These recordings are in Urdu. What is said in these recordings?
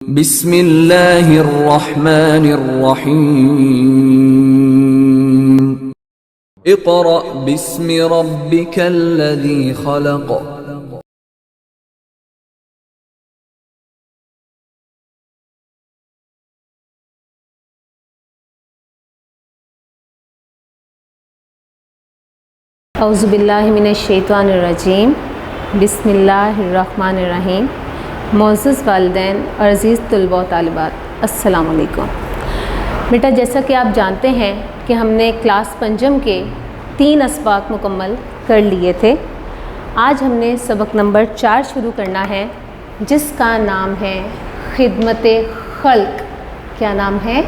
بسم اللہ الرحمن الرحیم اقرأ باسم ربک الذی خلق اعوذ باللہ من الشیطان الرجیم بسم اللہ الرحمن الرحیم۔ معزز والدین اور عزیز طلباء و طالبات، السلام علیکم۔ بیٹا، جیسا کہ آپ جانتے ہیں کہ ہم نے کلاس پنجم کے 3 اسباق مکمل کر لیے تھے۔ آج ہم نے سبق نمبر 4 شروع کرنا ہے، جس کا نام ہے خدمت خلق۔ کیا نام ہے؟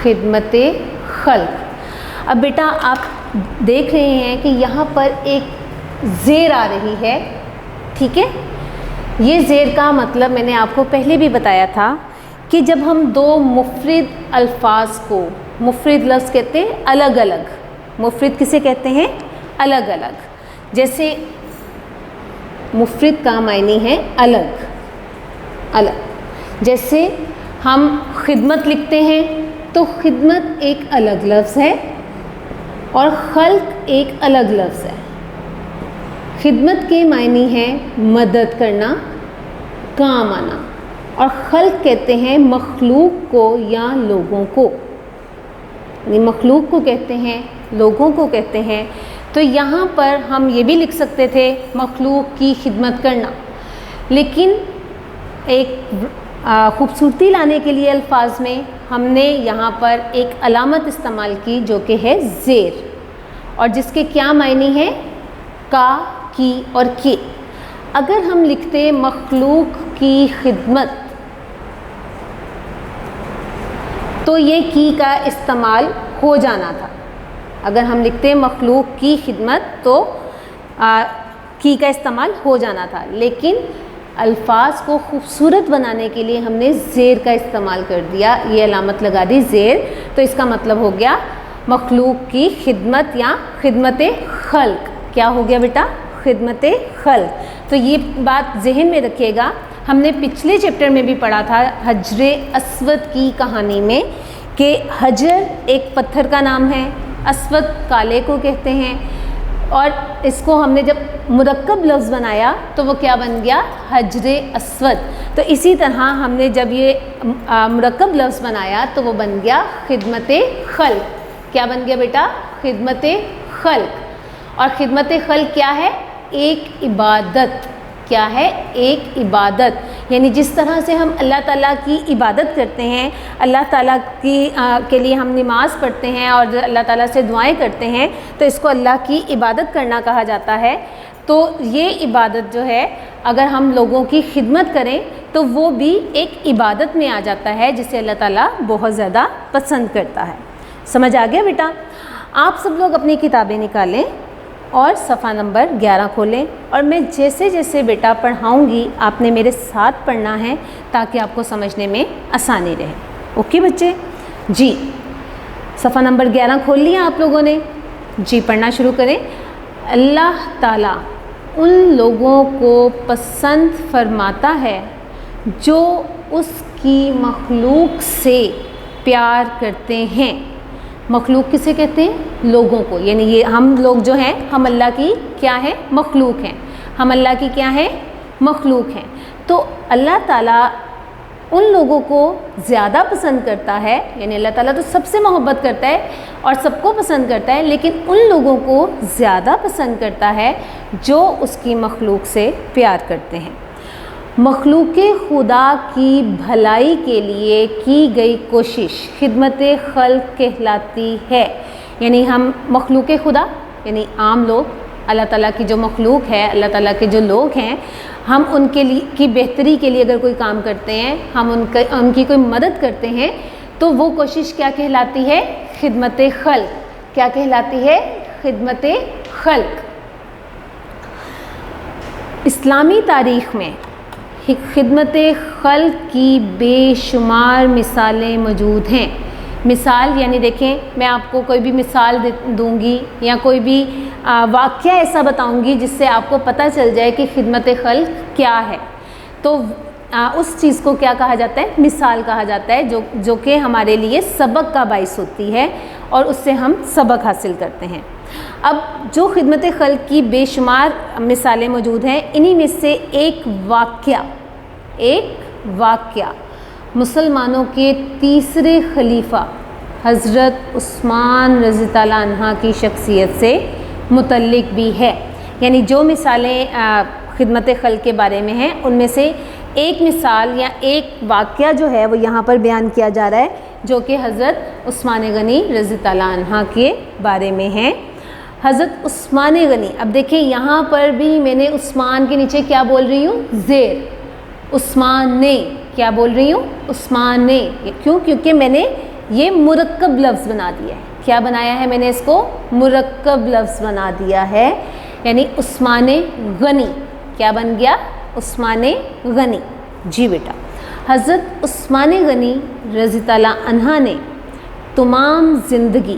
خدمت خلق۔ اب بیٹا آپ دیکھ رہے ہیں کہ یہاں پر ایک زیر آ رہی ہے، ٹھیک ہے؟ یہ زیر کا مطلب میں نے آپ کو پہلے بھی بتایا تھا کہ جب ہم دو مفرد الفاظ کو، مفرد لفظ کہتے ہیں الگ الگ، مفرد کسے کہتے ہیں؟ الگ الگ۔ جیسے مفرد کا معنی ہے الگ الگ، جیسے ہم خدمت لکھتے ہیں تو خدمت ایک الگ لفظ ہے اور خلق ایک الگ لفظ ہے۔ خدمت کے معنی ہے مدد کرنا، کام آنا، اور خلق کہتے ہیں مخلوق کو یا لوگوں کو، یعنی مخلوق کو کہتے ہیں، لوگوں کو کہتے ہیں۔ تو یہاں پر ہم یہ بھی لکھ سکتے تھے مخلوق کی خدمت کرنا، لیکن ایک خوبصورتی لانے کے لیے الفاظ میں ہم نے یہاں پر ایک علامت استعمال کی جو کہ ہے زیر، اور جس کے کیا معنی ہے؟ کا، کی اور کے۔ اگر ہم لکھتے مخلوق کی خدمت تو یہ کی کا استعمال ہو جانا تھا۔ اگر ہم لکھتے مخلوق کی خدمت تو کی کا استعمال ہو جانا تھا، لیکن الفاظ کو خوبصورت بنانے کے لیے ہم نے زیر کا استعمال کر دیا، یہ علامت لگا دی زیر، تو اس کا مطلب ہو گیا مخلوق کی خدمت یا خدمت خلق۔ کیا ہو گیا بیٹا؟ خدمت خلق۔ تو یہ بات ذہن میں رکھیے گا، ہم نے پچھلے چیپٹر میں بھی پڑھا تھا حجر اسود کی کہانی میں کہ حجر ایک پتھر کا نام ہے، اسود کالے کو کہتے ہیں، اور اس کو ہم نے جب مرکب لفظ بنایا تو وہ کیا بن گیا؟ حجر اسود۔ تو اسی طرح ہم نے جب یہ مرکب لفظ بنایا تو وہ بن گیا خدمت خلق۔ کیا بن گیا بیٹا؟ خدمت خلق۔ اور خدمت خلق کیا ہے؟ ایک عبادت۔ کیا ہے؟ ایک عبادت، یعنی جس طرح سے ہم اللہ تعالیٰ کی عبادت کرتے ہیں، اللہ تعالیٰ کے لیے ہم نماز پڑھتے ہیں اور اللہ تعالیٰ سے دعائیں کرتے ہیں، تو اس کو اللہ کی عبادت کرنا کہا جاتا ہے۔ تو یہ عبادت جو ہے اگر ہم لوگوں کی خدمت کریں تو وہ بھی ایک عبادت میں آ جاتا ہے، جسے اللہ تعالیٰ بہت زیادہ پسند کرتا ہے۔ سمجھ آ گیا بیٹا؟ آپ سب لوگ اپنی کتابیں نکالیں اور صفحہ نمبر 11 کھولیں، اور میں جیسے جیسے بیٹا پڑھاؤں گی آپ نے میرے ساتھ پڑھنا ہے تاکہ آپ کو سمجھنے میں آسانی رہے۔ اوکے بچے؟ جی، صفحہ نمبر 11 کھول لیا آپ لوگوں نے؟ جی، پڑھنا شروع کریں۔ اللہ تعالیٰ ان لوگوں کو پسند فرماتا ہے جو اس کی مخلوق سے پیار کرتے ہیں۔ مخلوق کسے کہتے ہیں؟ لوگوں کو، یعنی یہ ہم لوگ جو ہیں ہم اللہ کی کیا ہیں؟ مخلوق ہیں۔ ہم اللہ کی کیا ہیں؟ مخلوق ہیں۔ تو اللہ تعالیٰ ان لوگوں کو زیادہ پسند کرتا ہے، یعنی اللہ تعالیٰ تو سب سے محبت کرتا ہے اور سب کو پسند کرتا ہے، لیکن ان لوگوں کو زیادہ پسند کرتا ہے جو اس کی مخلوق سے پیار کرتے ہیں۔ مخلوق خدا کی بھلائی کے لیے کی گئی کوشش خدمت خلق کہلاتی ہے۔ یعنی ہم مخلوق خدا یعنی عام لوگ، اللہ تعالیٰ کی جو مخلوق ہے، اللہ تعالیٰ کے جو لوگ ہیں، ہم ان کے لیے کی بہتری کے لیے اگر کوئی کام کرتے ہیں، ہم ان کی کوئی مدد کرتے ہیں، تو وہ کوشش کیا کہلاتی ہے؟ خدمت خلق۔ کیا کہلاتی ہے؟ خدمت خلق۔ اسلامی تاریخ میں خدمت خلق کی بے شمار مثالیں موجود ہیں۔ مثال یعنی دیکھیں، میں آپ کو کوئی بھی مثال دوں گی یا کوئی بھی واقعہ ایسا بتاؤں گی جس سے آپ کو پتہ چل جائے کہ خدمت خلق کیا ہے، تو اس چیز کو کیا کہا جاتا ہے؟ مثال کہا جاتا ہے، جو کہ ہمارے لیے سبق کا باعث ہوتی ہے اور اس سے ہم سبق حاصل کرتے ہیں۔ اب جو خدمت خلق کی بے شمار مثالیں موجود ہیں، انہی میں سے ایک واقعہ مسلمانوں کے تیسرے خلیفہ حضرت عثمان رضی اللہ عنہ کی شخصیت سے متعلق بھی ہے۔ یعنی جو مثالیں خدمت خلق کے بارے میں ہیں، ان میں سے ایک مثال یا ایک واقعہ جو ہے وہ یہاں پر بیان کیا جا رہا ہے، جو کہ حضرت عثمان غنی رضی اللہ عنہ کے بارے میں ہے۔ حضرت عثمان غنی، اب دیکھیں یہاں پر بھی میں نے عثمان کے نیچے کیا بول رہی ہوں؟ زیر، عثمان نے، کیا بول رہی ہوں؟ عثمان نے۔ کیوں؟ کیونکہ میں نے یہ مرکب لفظ بنا دیا ہے۔ کیا بنایا ہے میں نے اس کو؟ مرکب لفظ بنا دیا ہے، یعنی عثمان غنی کیا بن گیا؟ عثمان غنی۔ جی بیٹا، حضرت عثمان غنی رضی اللہ عنہ نے تمام زندگی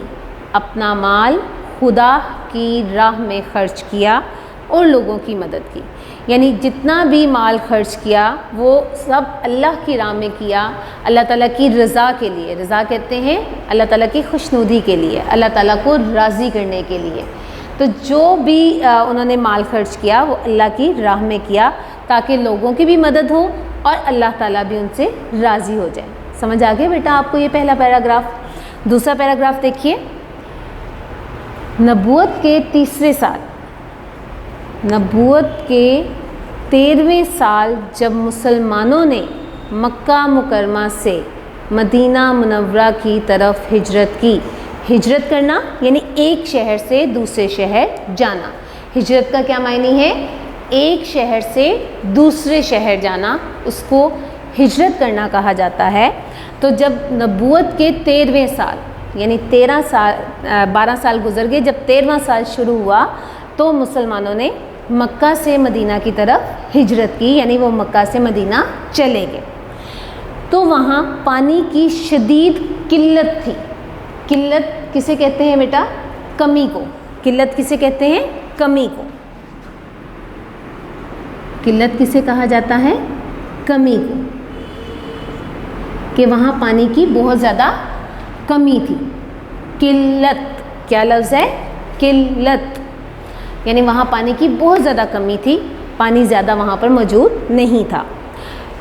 اپنا مال خدا کی راہ میں خرچ کیا اور لوگوں کی مدد کی۔ یعنی جتنا بھی مال خرچ کیا وہ سب اللہ کی راہ میں کیا، اللہ تعالیٰ کی رضا کے لیے۔ رضا کہتے ہیں اللہ تعالیٰ کی خوشنودی کے لیے، اللہ تعالیٰ کو راضی کرنے کے لیے۔ تو جو بھی انہوں نے مال خرچ کیا وہ اللہ کی راہ میں کیا، تاکہ لوگوں کی بھی مدد ہو اور اللہ تعالیٰ بھی ان سے راضی ہو جائے۔ سمجھ آ گیا بیٹا آپ کو یہ پہلا پیراگراف؟ دوسرا پیراگراف دیکھیے، نبوت کے تیسرے سال، نبوت کے 13ویں سال جب مسلمانوں نے مکہ مکرمہ سے مدینہ منورہ کی طرف ہجرت کی۔ ہجرت کرنا یعنی ایک شہر سے دوسرے شہر جانا۔ ہجرت کا کیا معنی ہے؟ ایک شہر سے دوسرے شہر جانا، اس کو ہجرت کرنا کہا جاتا ہے۔ تو جب نبوت کے 13ویں سال یعنی 12 سال گزر گئے، جب 13واں سال شروع ہوا تو مسلمانوں نے مکہ سے مدینہ کی طرف ہجرت کی، یعنی وہ مکہ سے مدینہ چلے گئے۔ تو وہاں پانی کی شدید قلت تھی۔ قلت کسے کہتے ہیں بیٹا؟ کمی کو۔ قلت کسے کہتے ہیں؟ کمی کو۔ قلت کسے کہا جاتا ہے؟ کمی کو، کہ وہاں پانی کی بہت زیادہ کمی تھی۔ قلت کیا لفظ ہے؟ قلت، یعنی وہاں پانی کی بہت زیادہ کمی تھی، پانی زیادہ وہاں پر موجود نہیں تھا۔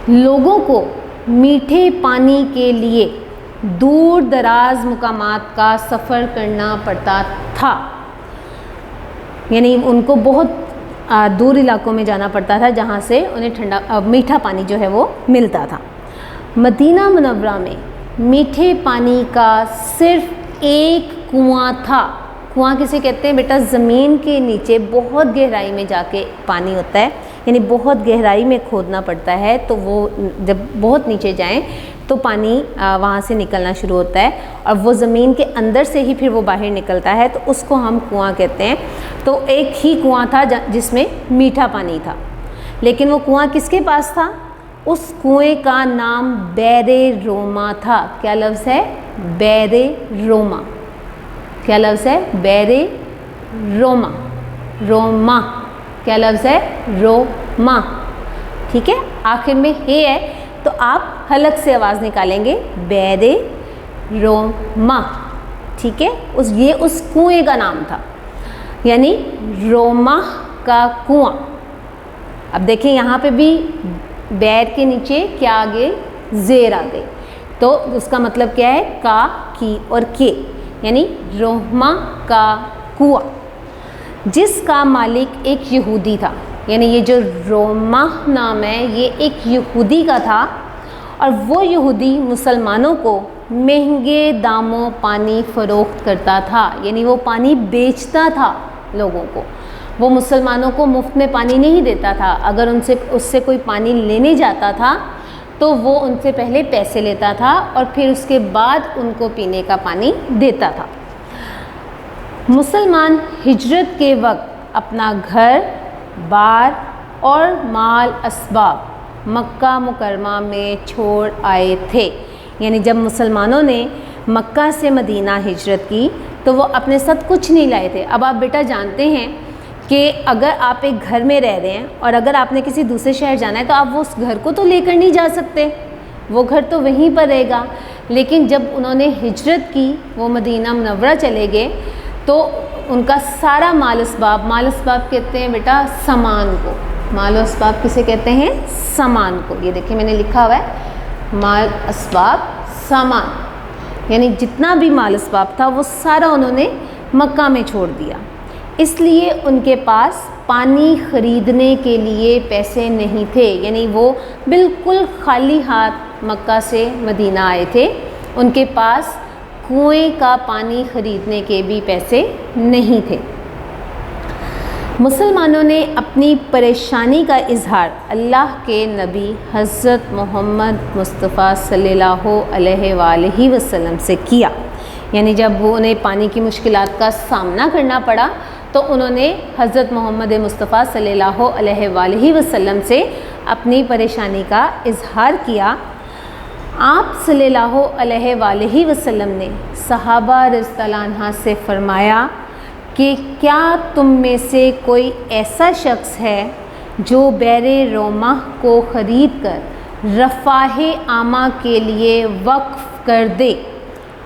لوگوں کو میٹھے پانی کے لیے دور دراز مقامات کا سفر کرنا پڑتا تھا، یعنی ان کو بہت دور علاقوں میں جانا پڑتا تھا جہاں سے انہیں میٹھا پانی جو ہے وہ ملتا تھا۔ مدینہ منورہ میں میٹھے پانی کا صرف ایک کنواں تھا۔ کنواں کسے کہتے ہیں بیٹا؟ زمین کے نیچے بہت گہرائی میں جا کے پانی ہوتا ہے، یعنی بہت گہرائی میں کھودنا پڑتا ہے، تو وہ جب بہت نیچے جائیں تو پانی وہاں سے نکلنا شروع ہوتا ہے، اور وہ زمین کے اندر سے ہی پھر وہ باہر نکلتا ہے، تو اس کو ہم کنواں کہتے ہیں۔ تو ایک ہی کنواں تھا جس میں میٹھا پانی تھا، لیکن وہ کنواں کس کے پاس تھا؟ اس کنویں کا نام بئر روما تھا۔ کیا لفظ ہے؟ بئر روما۔ کیا لفظ ہے؟ بئر روما۔ روما کیا لفظ ہے؟ روما۔ ٹھیک ہے، آخر میں ہے تو آپ حلق سے آواز نکالیں گے، بئر روما۔ ٹھیک ہے، یہ اس کنویں کا نام تھا، یعنی روما کا کنواں۔ اب دیکھیں یہاں پہ بھی بئر کے نیچے کیا آ گئے؟ زیر آ گئی، تو اس کا مطلب کیا ہے؟ کا، کی اور کے، یعنی روما کا کنواں، جس کا مالک ایک یہودی تھا۔ یعنی یہ جو روما نام ہے یہ ایک یہودی کا تھا، اور وہ یہودی مسلمانوں کو مہنگے داموں پانی فروخت کرتا تھا، یعنی وہ پانی بیچتا تھا لوگوں کو۔ وہ مسلمانوں کو مفت میں پانی نہیں دیتا تھا، اگر اس سے کوئی پانی لینے جاتا تھا تو وہ ان سے پہلے پیسے لیتا تھا اور پھر اس کے بعد ان کو پینے کا پانی دیتا تھا۔ مسلمان ہجرت کے وقت اپنا گھر بار اور مال اسباب مکہ مکرمہ میں چھوڑ آئے تھے۔ یعنی جب مسلمانوں نے مکہ سے مدینہ ہجرت کی تو وہ اپنے ساتھ کچھ نہیں لائے تھے۔ اب آپ بیٹا جانتے ہیں کہ اگر آپ ایک گھر میں رہ رہے ہیں اور اگر آپ نے کسی دوسرے شہر جانا ہے تو آپ وہ اس گھر کو تو لے کر نہیں جا سکتے، وہ گھر تو وہیں پر رہے گا. لیکن جب انہوں نے ہجرت کی، وہ مدینہ منورہ چلے گئے، تو ان کا سارا مال اسباب کہتے ہیں بیٹا سامان کو. مال و اسباب کسے کہتے ہیں؟ سامان کو. یہ دیکھیں میں نے لکھا ہوا ہے مال اسباب سامان، یعنی جتنا بھی مال اسباب تھا وہ سارا انہوں نے مکہ میں چھوڑ دیا. اس لیے ان کے پاس پانی خریدنے کے لیے پیسے نہیں تھے، یعنی وہ بالکل خالی ہاتھ مکہ سے مدینہ آئے تھے. ان کے پاس کنویں کا پانی خریدنے کے بھی پیسے نہیں تھے. مسلمانوں نے اپنی پریشانی کا اظہار اللہ کے نبی حضرت محمد مصطفیٰ صلی اللہ علیہ وآلہ وسلم سے کیا. یعنی جب وہ انہیں پانی کی مشکلات کا سامنا کرنا پڑا تو انہوں نے حضرت محمد مصطفیٰ صلی اللہ علیہ وآلہ وسلم سے اپنی پریشانی کا اظہار کیا. آپ صلی اللہ علیہ وآلہ وسلم نے صحابہ رضی اللہ عنہ سے فرمایا کہ کیا تم میں سے کوئی ایسا شخص ہے جو بیر رومہ کو خرید کر رفاہ عامہ کے لیے وقف کر دے.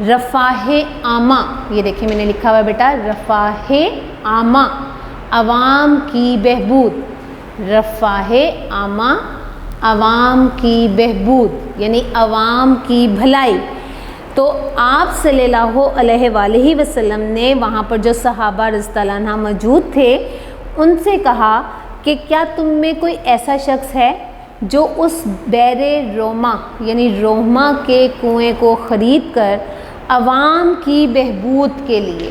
رفاہ عامہ، یہ دیکھیں میں نے لکھا ہوا ہے بیٹا رفاہ عامہ، عوام کی بہبود. رفاہ عامہ عوام کی بہبود یعنی عوام کی بھلائی. تو آپ صلی اللہ علیہ وآلہ وسلم نے وہاں پر جو صحابہ رضی اللہ عنہ موجود تھے ان سے کہا کہ کیا تم میں کوئی ایسا شخص ہے جو اس بیر رومہ یعنی روما کے کنویں کو خرید کر عوام کی بہبود کے لیے،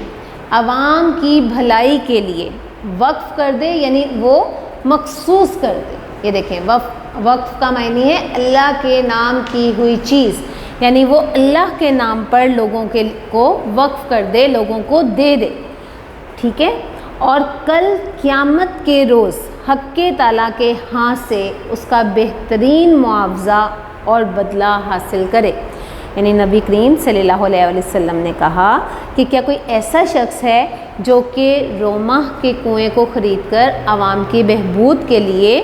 عوام کی بھلائی کے لیے وقف کر دے، یعنی وہ مخصوص کر دے. یہ دیکھیں وقف کا معنی ہے اللہ کے نام کی ہوئی چیز، یعنی وہ اللہ کے نام پر لوگوں کو وقف کر دے، لوگوں کو دے دے. ٹھیک ہے. اور کل قیامت کے روز حق تعالیٰ کے ہاں سے اس کا بہترین معاوضہ اور بدلہ حاصل کرے. یعنی نبی کریم صلی اللہ علیہ وسلم نے کہا کہ کیا کوئی ایسا شخص ہے جو کہ رومہ کے کنویں کو خرید کر عوام کی بہبود کے لیے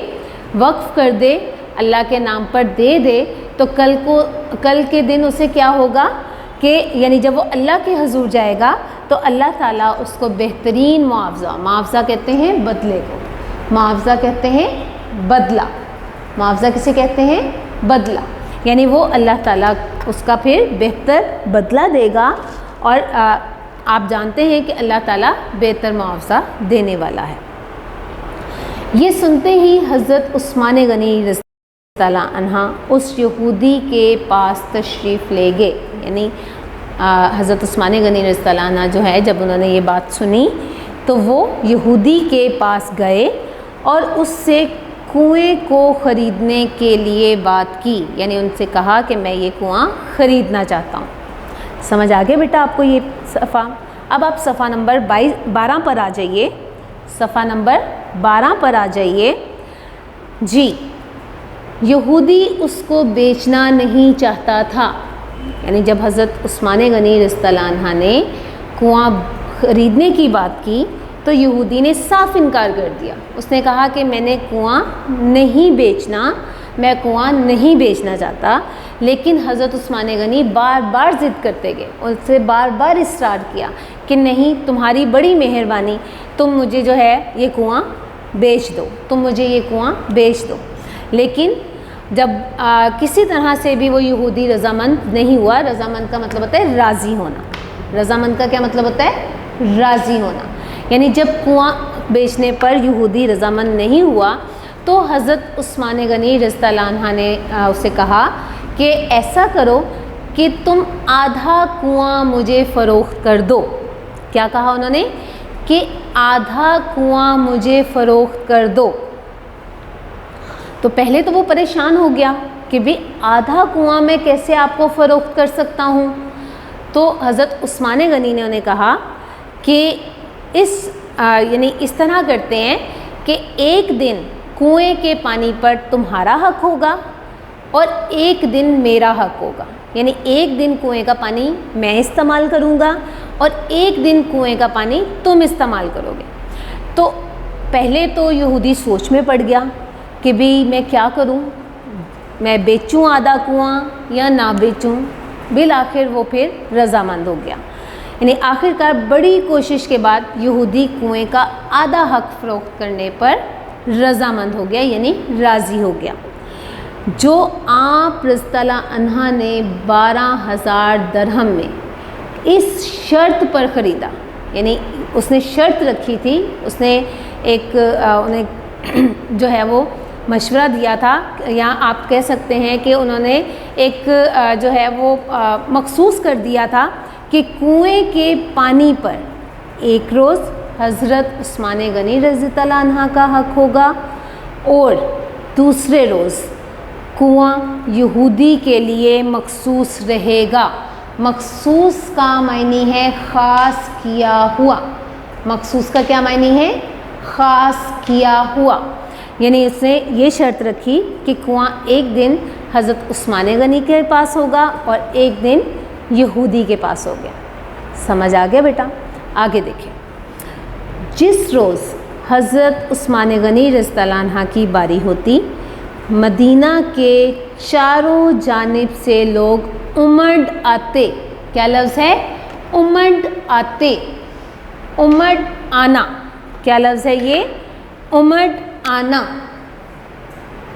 وقف کر دے، اللہ کے نام پر دے دے، تو کل کے دن اسے کیا ہوگا کہ یعنی جب وہ اللہ کے حضور جائے گا تو اللہ تعالیٰ اس کو بہترین معاوضہ کہتے ہیں بدلے کو، معاوضہ کہتے ہیں بدلہ. معاوضہ کسے کہتے ہیں؟ بدلہ. یعنی وہ اللہ تعالیٰ اس کا پھر بہتر بدلہ دے گا. اور آپ جانتے ہیں کہ اللہ تعالیٰ بہتر معاوضہ دینے والا ہے. یہ سنتے ہی حضرت عثمان غنی رضی اللہ عنہ اس یہودی کے پاس تشریف لے گئے. یعنی حضرت عثمان غنی رضی اللہ عنہ جو ہے جب انہوں نے یہ بات سنی تو وہ یہودی کے پاس گئے اور اس سے کنویں کو خریدنے کے لیے بات کی. یعنی ان سے کہا کہ میں یہ کنواں خریدنا چاہتا ہوں. سمجھ آگے بیٹا آپ کو یہ صفحہ؟ اب آپ صفحہ نمبر 12 پر آ جائیے. صفحہ نمبر 12 پر آ جائیے. جی، یہودی اس کو بیچنا نہیں چاہتا تھا. یعنی جب حضرت عثمان غنی رضی اللہ عنہ نے کنواں خریدنے کی بات کی تو یہودی نے صاف انکار کر دیا. اس نے کہا کہ میں نے کنواں نہیں بیچنا، میں کنواں نہیں بیچنا چاہتا. لیکن حضرت عثمان غنی بار بار ضد کرتے گئے، ان سے بار بار اصرار کیا کہ نہیں، تمہاری بڑی مہربانی، تم مجھے جو ہے یہ کنواں بیچ دو، تم مجھے یہ کنواں بیچ دو. لیکن جب کسی طرح سے بھی وہ یہودی رضامند نہیں ہوا. رضامند کا مطلب ہوتا ہے راضی ہونا. رضامند کا کیا مطلب ہوتا ہے؟ راضی ہونا. یعنی جب کنواں بیچنے پر یہودی رضامند نہیں ہوا تو حضرت عثمان غنی رضی اللہ عنہ نے اسے کہا کہ ایسا کرو کہ تم آدھا کنواں مجھے فروخت کر دو. کیا کہا انہوں نے؟ کہ آدھا کنواں مجھے فروخت کر دو. تو پہلے تو وہ پریشان ہو گیا کہ بھی آدھا کنواں میں کیسے آپ کو فروخت کر سکتا ہوں. تو حضرت عثمان غنی نے انہیں کہا کہ یعنی اس طرح کرتے ہیں کہ ایک دن کنویں کے پانی پر تمہارا حق ہوگا اور ایک دن میرا حق ہوگا. یعنی ایک دن کنویں کا پانی میں استعمال کروں گا اور ایک دن کنویں کا پانی تم استعمال کرو گے. تو پہلے تو یہودی سوچ میں پڑ گیا کہ بھی میں کیا کروں، میں بیچوں آدھا کنواں یا نہ بیچوں. بالآخر وہ پھر رضامند ہو گیا. یعنی آخرکار بڑی کوشش کے بعد یہودی کنویں کا آدھا حق فروخت کرنے پر رضامند ہو گیا، یعنی راضی ہو گیا. جو آپ رضی اللہ عنہ نے 12,000 درہم میں اس شرط پر خریدا، یعنی اس نے شرط رکھی تھی، اس نے ایک انہیں جو ہے وہ مشورہ دیا تھا، یا آپ کہہ سکتے ہیں کہ انہوں نے ایک جو ہے وہ مخصوص کر دیا تھا کہ کنویں کے پانی پر ایک روز حضرت عثمان غنی رضی اللہ عنہ کا حق ہوگا، اور دوسرے روز کنواں یہودی کے لیے مخصوص رہے گا. مخصوص کا معنی ہے خاص کیا ہوا. مخصوص کا کیا معنی ہے؟ خاص کیا ہوا. یعنی اس نے یہ شرط رکھی کہ کنواں ایک دن حضرت عثمان غنی کے پاس ہوگا اور ایک دن یہودی کے پاس ہو گیا. سمجھ آ گیا بیٹا؟ آگے دیکھیں. جس روز حضرت عثمان غنی رضی اللہ عنہ کی باری ہوتی، مدینہ کے چاروں جانب سے لوگ امڑ آتے. کیا لفظ ہے؟ امڑ آتے. امڑ آنا. کیا لفظ ہے یہ؟ امڑ آنا،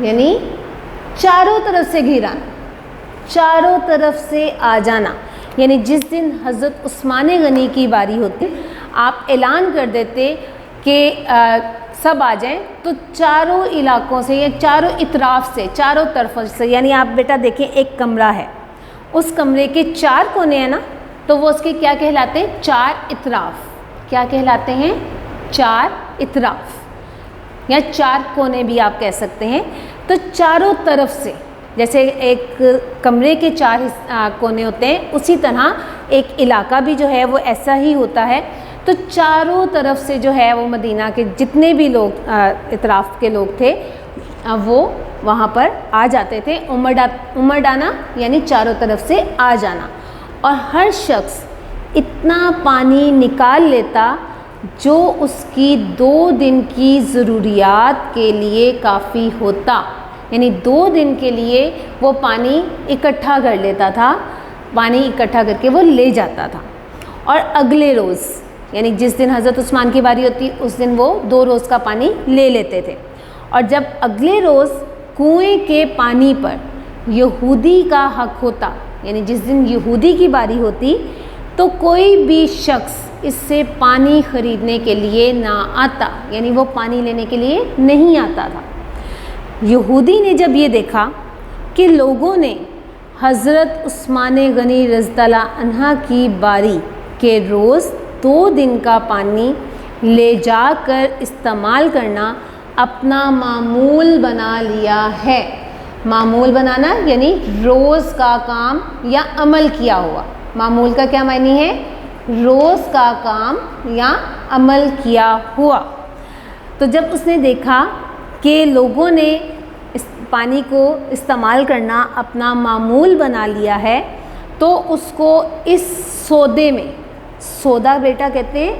یعنی چاروں طرف سے گھیرانا، چاروں طرف سے آ جانا. یعنی جس دن حضرت عثمان غنی کی باری ہوتی، آپ اعلان کر دیتے کہ سب آ جائیں، تو چاروں علاقوں سے یا چاروں اطراف سے، چاروں طرفوں سے، یعنی آپ بیٹا دیکھیں ایک کمرہ ہے، اس کمرے کے 4 کونے ہیں نا، تو وہ اس کے کیا کہلاتے ہیں؟ 4 اطراف. کیا کہلاتے ہیں؟ 4 اطراف یا 4 کونے بھی آپ کہہ سکتے ہیں. تو چاروں طرف سے، جیسے ایک کمرے کے 4 کونے ہوتے ہیں، اسی طرح ایک علاقہ بھی جو ہے وہ ایسا ہی ہوتا ہے. تو چاروں طرف سے جو ہے وہ مدینہ کے جتنے بھی لوگ اطراف کے لوگ تھے وہ وہاں پر آ جاتے تھے. امڑ آنا یعنی چاروں طرف سے آ جانا. اور ہر شخص اتنا پانی نکال لیتا جو اس کی 2 دن کی ضروریات کے لیے کافی ہوتا. یعنی 2 دن کے لیے وہ پانی اکٹھا کر لیتا تھا، پانی اکٹھا کر کے وہ لے جاتا تھا. اور اگلے روز، یعنی جس دن حضرت عثمان کی باری ہوتی اس دن وہ 2 روز کا پانی لے لیتے تھے. اور جب اگلے روز کنویں کے پانی پر یہودی کا حق ہوتا، یعنی جس دن یہودی کی باری ہوتی، تو کوئی بھی شخص اس سے پانی خریدنے کے لیے نہ آتا، یعنی وہ پانی لینے کے لیے نہیں آتا تھا. یہودی نے جب یہ دیکھا کہ لوگوں نے حضرت عثمان غنی رضی اللہ عنہ کی باری کے روز 2 دن کا پانی لے جا کر استعمال کرنا اپنا معمول بنا لیا ہے. معمول بنانا یعنی روز کا کام یا عمل کیا ہوا. معمول کا کیا معنی ہے؟ روز کا کام یا عمل کیا ہوا. تو جب اس نے دیکھا کہ لوگوں نے اس پانی کو استعمال کرنا اپنا معمول بنا لیا ہے، تو اس کو اس سودے میں، سودا بیٹا کہتے ہیں،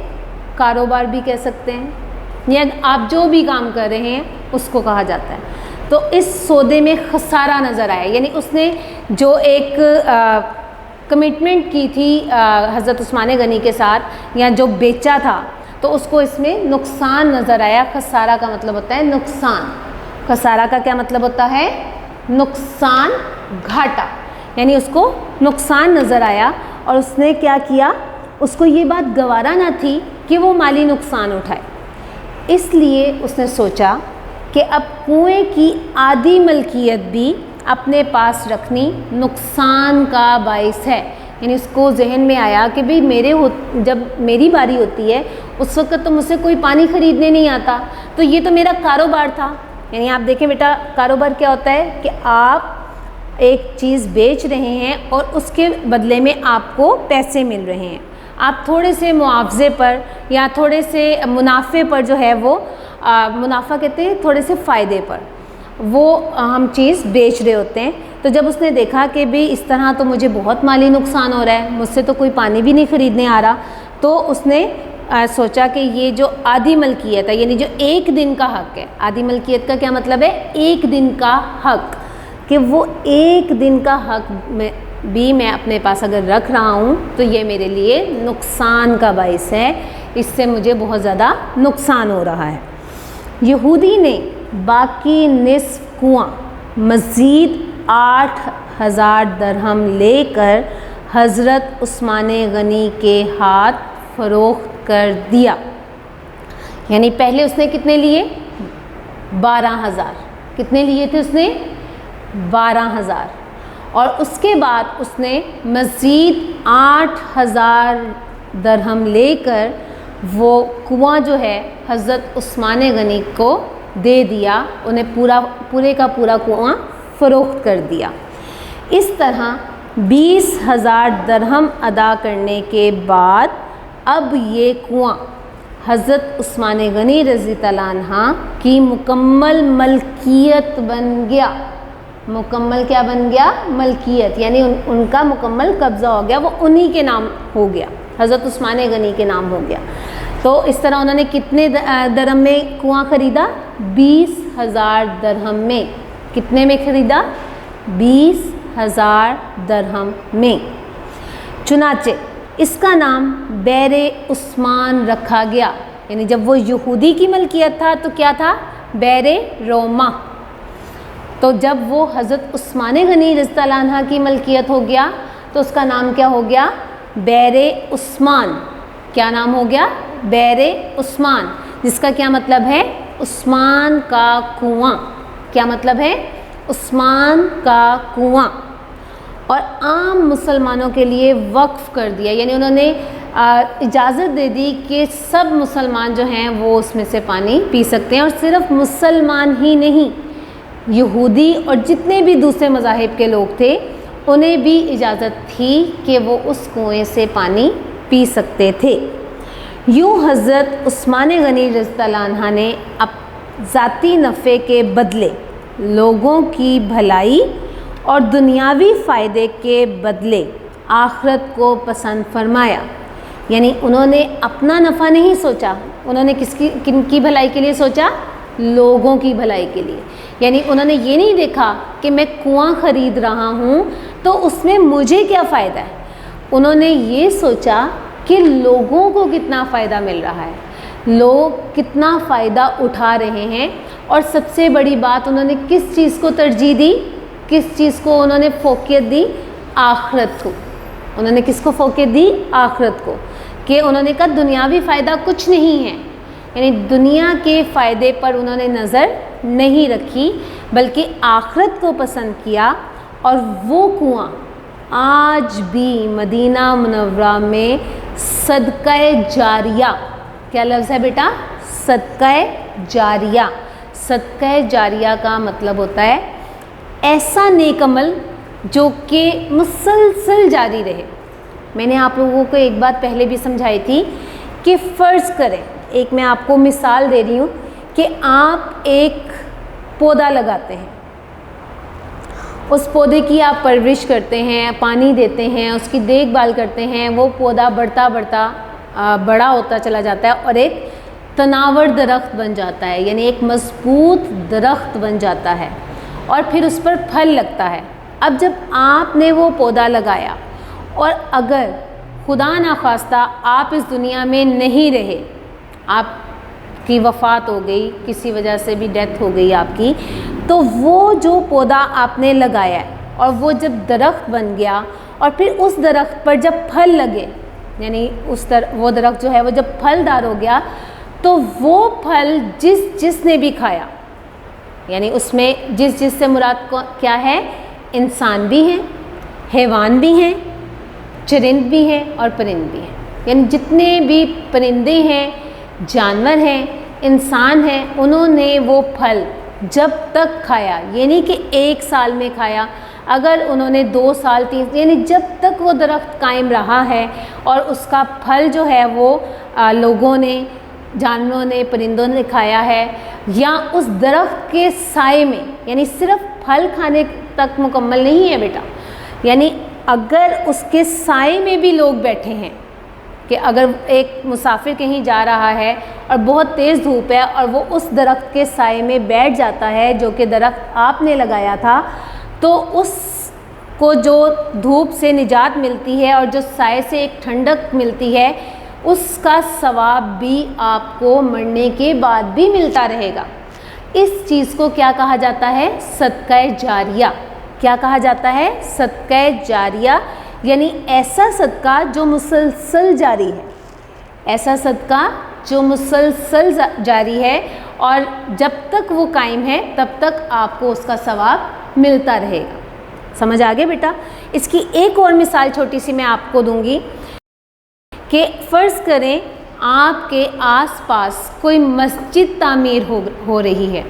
کاروبار بھی کہہ سکتے ہیں، یا آپ جو بھی کام کر رہے ہیں اس کو کہا جاتا ہے. تو اس سودے میں خسارہ نظر آیا. یعنی اس نے جو ایک کمٹمنٹ کی تھی حضرت عثمان غنی کے ساتھ، یا جو بیچا تھا، تو اس کو اس میں نقصان نظر آیا. خسارہ کا مطلب ہوتا ہے نقصان. خسارہ کا کیا مطلب ہوتا ہے؟ نقصان، گھاٹا. یعنی اس کو نقصان نظر آیا، اور اس نے کیا کیا؟ اس کو یہ بات گوارا نہ تھی کہ وہ مالی نقصان اٹھائے. اس لیے اس نے سوچا کہ اب کنویں کی آدھی ملکیت بھی اپنے پاس رکھنی نقصان کا باعث ہے. یعنی اس کو ذہن میں آیا کہ بھئی جب میری باری ہوتی ہے اس وقت تو مجھ سے کوئی پانی خریدنے نہیں آتا، تو یہ تو میرا کاروبار تھا. یعنی آپ دیکھیں بیٹا، کاروبار کیا ہوتا ہے کہ آپ ایک چیز بیچ رہے ہیں اور اس کے بدلے میں آپ کو پیسے مل رہے ہیں. آپ تھوڑے سے معاوضے پر یا تھوڑے سے منافع پر جو ہے وہ منافع کہتے ہیں، تھوڑے سے فائدے پر وہ ہم چیز بیچ رہے ہوتے ہیں. تو جب اس نے دیکھا کہ بھی اس طرح تو مجھے بہت مالی نقصان ہو رہا ہے، مجھ سے تو کوئی پانی بھی نہیں خریدنے آ رہا، تو اس نے سوچا کہ یہ جو آدھی ملکیت ہے، یعنی جو ایک دن کا حق ہے، آدھی ملکیت کا کیا مطلب ہے؟ ایک دن کا حق، کہ وہ ایک دن کا حق بھی میں اپنے پاس اگر رکھ رہا ہوں تو یہ میرے لیے نقصان کا باعث ہے، اس سے مجھے بہت زیادہ نقصان ہو رہا ہے۔ یہودی نے باقی نصف کنواں مزید 8,000 درہم لے کر حضرت عثمان غنی کے ہاتھ فروخت کر دیا۔ یعنی پہلے اس نے کتنے لیے؟ 12,000۔ کتنے لیے تھے اس نے؟ 12,000۔ اور اس کے بعد اس نے مزید 8,000 درہم لے کر وہ کنواں جو ہے حضرت عثمان غنی کو دے دیا، انہیں پورے کا پورا کنواں فروخت کر دیا۔ اس طرح 20,000 درہم ادا کرنے کے بعد اب یہ کنواں حضرت عثمان غنی رضی اللہ عنہ کی مکمل ملکیت بن گیا۔ مکمل کیا بن گیا؟ ملکیت، یعنی ان کا مکمل قبضہ ہو گیا، وہ انہی کے نام ہو گیا، حضرت عثمان غنی کے نام ہو گیا۔ تو اس طرح انہوں نے کتنے درہم میں کنواں خریدا؟ 20,000 درہم میں۔ کتنے میں خریدا؟ 20,000 درہم میں۔ چنانچہ اس کا نام بئر عثمان رکھا گیا، یعنی جب وہ یہودی کی ملکیت تھا تو کیا تھا؟ بئر روما۔ تو جب وہ حضرت عثمان غنی رضی اللہ عنہ کی ملکیت ہو گیا تو اس کا نام کیا ہو گیا؟ بئر عثمان۔ کیا نام ہو گیا؟ بئر عثمان، جس کا کیا مطلب ہے؟ عثمان کا کنواں۔ کیا مطلب ہے؟ عثمان کا کنواں۔ اور عام مسلمانوں کے لیے وقف کر دیا، یعنی انہوں نے اجازت دے دی کہ سب مسلمان جو ہیں وہ اس میں سے پانی پی سکتے ہیں، اور صرف مسلمان ہی نہیں، یہودی اور جتنے بھی دوسرے مذاہب کے لوگ تھے انہیں بھی اجازت تھی کہ وہ اس کنویں سے پانی پی سکتے تھے۔ یوں حضرت عثمان غنی رضی اللہ عنہ نے ذاتی نفع کے بدلے لوگوں کی بھلائی اور دنیاوی فائدے کے بدلے آخرت کو پسند فرمایا۔ یعنی انہوں نے اپنا نفع نہیں سوچا، انہوں نے کن کی بھلائی کے لیے سوچا؟ لوگوں کی بھلائی کے لیے۔ یعنی انہوں نے یہ نہیں دیکھا کہ میں کنواں خرید رہا ہوں تو اس میں مجھے کیا فائدہ ہے، انہوں نے یہ سوچا کہ لوگوں کو کتنا فائدہ مل رہا ہے، لوگ کتنا فائدہ اٹھا رہے ہیں۔ اور سب سے بڑی بات، انہوں نے کس چیز کو ترجیح دی؟ کس چیز کو انہوں نے فوقیت دی؟ آخرت کو۔ انہوں نے کس کو فوقیت دی؟ آخرت کو، کہ انہوں نے کہا دنیاوی فائدہ کچھ نہیں ہے، یعنی دنیا کے فائدے پر انہوں نے نظر نہیں رکھی بلکہ آخرت کو پسند کیا۔ اور وہ کنواں آج بھی مدینہ منورہ میں صدقہ جاریہ، کیا لفظ ہے بیٹا؟ صدقہ جاریہ۔ صدقہ جاریہ کا مطلب ہوتا ہے ایسا نیک عمل جو کہ مسلسل جاری رہے۔ میں نے آپ لوگوں کو ایک بات پہلے بھی سمجھائی تھی کہ فرض کریں، ایک میں آپ کو مثال دے رہی ہوں کہ آپ ایک پودا لگاتے ہیں، اس پودے کی آپ پرورش کرتے ہیں، پانی دیتے ہیں، اس کی دیکھ بھال کرتے ہیں، وہ پودا بڑھتا بڑا ہوتا چلا جاتا ہے اور ایک تناور درخت بن جاتا ہے، یعنی ایک مضبوط درخت بن جاتا ہے، اور پھر اس پر پھل لگتا ہے۔ اب جب آپ نے وہ پودا لگایا اور اگر خدا نخواستہ آپ اس دنیا میں نہیں رہے، آپ کی وفات ہو گئی، کسی وجہ سے بھی ڈیتھ ہو گئی آپ کی، تو وہ جو پودا آپ نے لگایا ہے اور وہ جب درخت بن گیا اور پھر اس درخت پر جب پھل لگے، یعنی وہ درخت جو ہے وہ جب پھل دار ہو گیا، تو وہ پھل جس نے بھی کھایا، یعنی اس میں جس سے مراد کیا ہے؟ انسان بھی ہیں، حیوان بھی ہیں، چرند بھی ہیں اور پرند بھی ہیں، یعنی جتنے بھی پرندے ہیں، جانور ہیں، انسان ہیں، انہوں نے وہ پھل جب تک کھایا، یعنی کہ 1 سال میں کھایا، اگر انہوں نے 2 سال 3، یعنی جب تک وہ درخت قائم رہا ہے اور اس کا پھل جو ہے وہ لوگوں نے، جانوروں نے، پرندوں نے کھایا ہے، یا اس درخت کے سائے میں، یعنی صرف پھل کھانے تک مکمل نہیں ہے بیٹا، یعنی اگر اس کے سائے میں بھی لوگ بیٹھے ہیں، کہ اگر ایک مسافر کہیں جا رہا ہے اور بہت تیز دھوپ ہے اور وہ اس درخت کے سائے میں بیٹھ جاتا ہے جو کہ درخت آپ نے لگایا تھا، تو اس کو جو دھوپ سے نجات ملتی ہے اور جو سائے سے ایک ٹھنڈک ملتی ہے، اس کا ثواب بھی آپ کو مرنے کے بعد بھی ملتا رہے گا۔ اس چیز کو کیا کہا جاتا ہے؟ صدقہ جاریہ۔ کیا کہا جاتا ہے؟ صدقہ جاریہ، یعنی ایسا صدقہ جو مسلسل جاری ہے، ایسا صدقہ جو مسلسل جاری ہے اور جب تک وہ قائم ہے تب تک آپ کو اس کا ثواب ملتا رہے گا۔ سمجھ آگے بیٹا؟ اس کی ایک اور مثال چھوٹی سی میں آپ کو دوں گی کہ فرض کریں آپ کے آس پاس کوئی مسجد تعمیر ہو رہی ہے،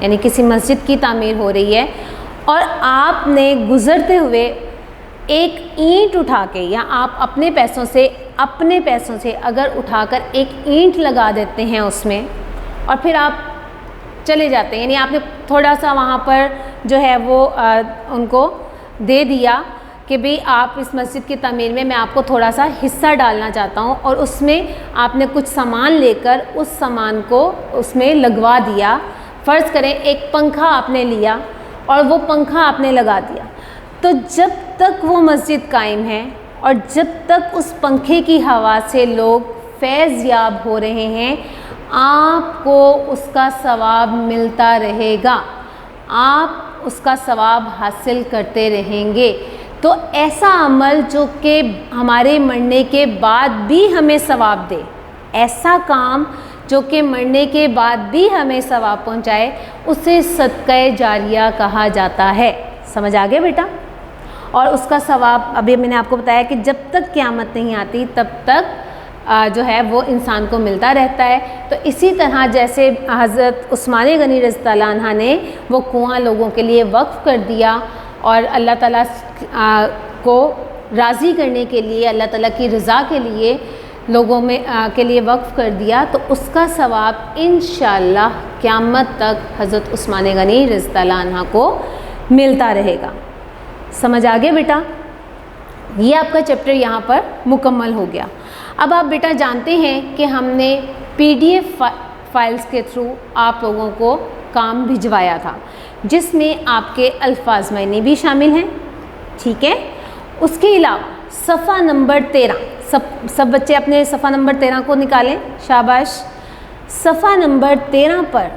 یعنی کسی مسجد کی تعمیر ہو رہی ہے، اور آپ نے گزرتے ہوئے ایک اینٹ اٹھا کے، یا آپ اپنے پیسوں سے اگر اٹھا کر ایک اینٹ لگا دیتے ہیں اس میں، اور پھر آپ چلے جاتے ہیں، یعنی آپ نے تھوڑا سا وہاں پر جو ہے وہ ان کو دے دیا کہ بھئی آپ اس مسجد کی تعمیر میں آپ کو تھوڑا سا حصہ ڈالنا چاہتا ہوں، اور اس میں آپ نے کچھ سامان لے کر اس سامان کو اس میں لگوا دیا۔ فرض کریں ایک پنکھا آپ نے لیا اور وہ پنکھا آپ نے لگا دیا، تو جب تک وہ مسجد قائم ہے اور جب تک اس پنکھے کی ہوا سے لوگ فیض یاب ہو رہے ہیں، آپ کو اس کا ثواب ملتا رہے گا، آپ اس کا ثواب حاصل کرتے رہیں گے۔ تو ایسا عمل جو کہ ہمارے مرنے کے بعد بھی ہمیں ثواب دے، ایسا کام جو کہ مرنے کے بعد بھی ہمیں ثواب پہنچائے، اسے صدقہ جاریہ کہا جاتا ہے۔ سمجھ آ گیا بیٹا؟ اور اس کا ثواب ابھی میں نے آپ کو بتایا کہ جب تک قیامت نہیں آتی تب تک جو ہے وہ انسان کو ملتا رہتا ہے۔ تو اسی طرح جیسے حضرت عثمان غنی رضی اللہ عنہ نے وہ کنواں لوگوں کے لیے وقف کر دیا اور اللہ تعالیٰ کو راضی کرنے کے لیے، اللہ تعالیٰ کی رضا کے لیے لوگوں میں کے لیے وقف کر دیا، تو اس کا ثواب انشاءاللہ قیامت تک حضرت عثمان غنی رضی اللہ عنہ کو ملتا رہے گا۔ سمجھ آگے بیٹا؟ یہ آپ کا چیپٹر یہاں پر مکمل ہو گیا۔ اب آپ بیٹا جانتے ہیں کہ ہم نے PDF فائلز کے تھرو آپ لوگوں کو کام بھجوایا تھا، جس میں آپ کے الفاظ معنی بھی شامل ہیں، ٹھیک ہے؟ اس کے علاوہ صفحہ نمبر 13، سب بچے اپنے صفحہ نمبر 13 کو نکالیں، شاباش۔ صفحہ نمبر 13 پر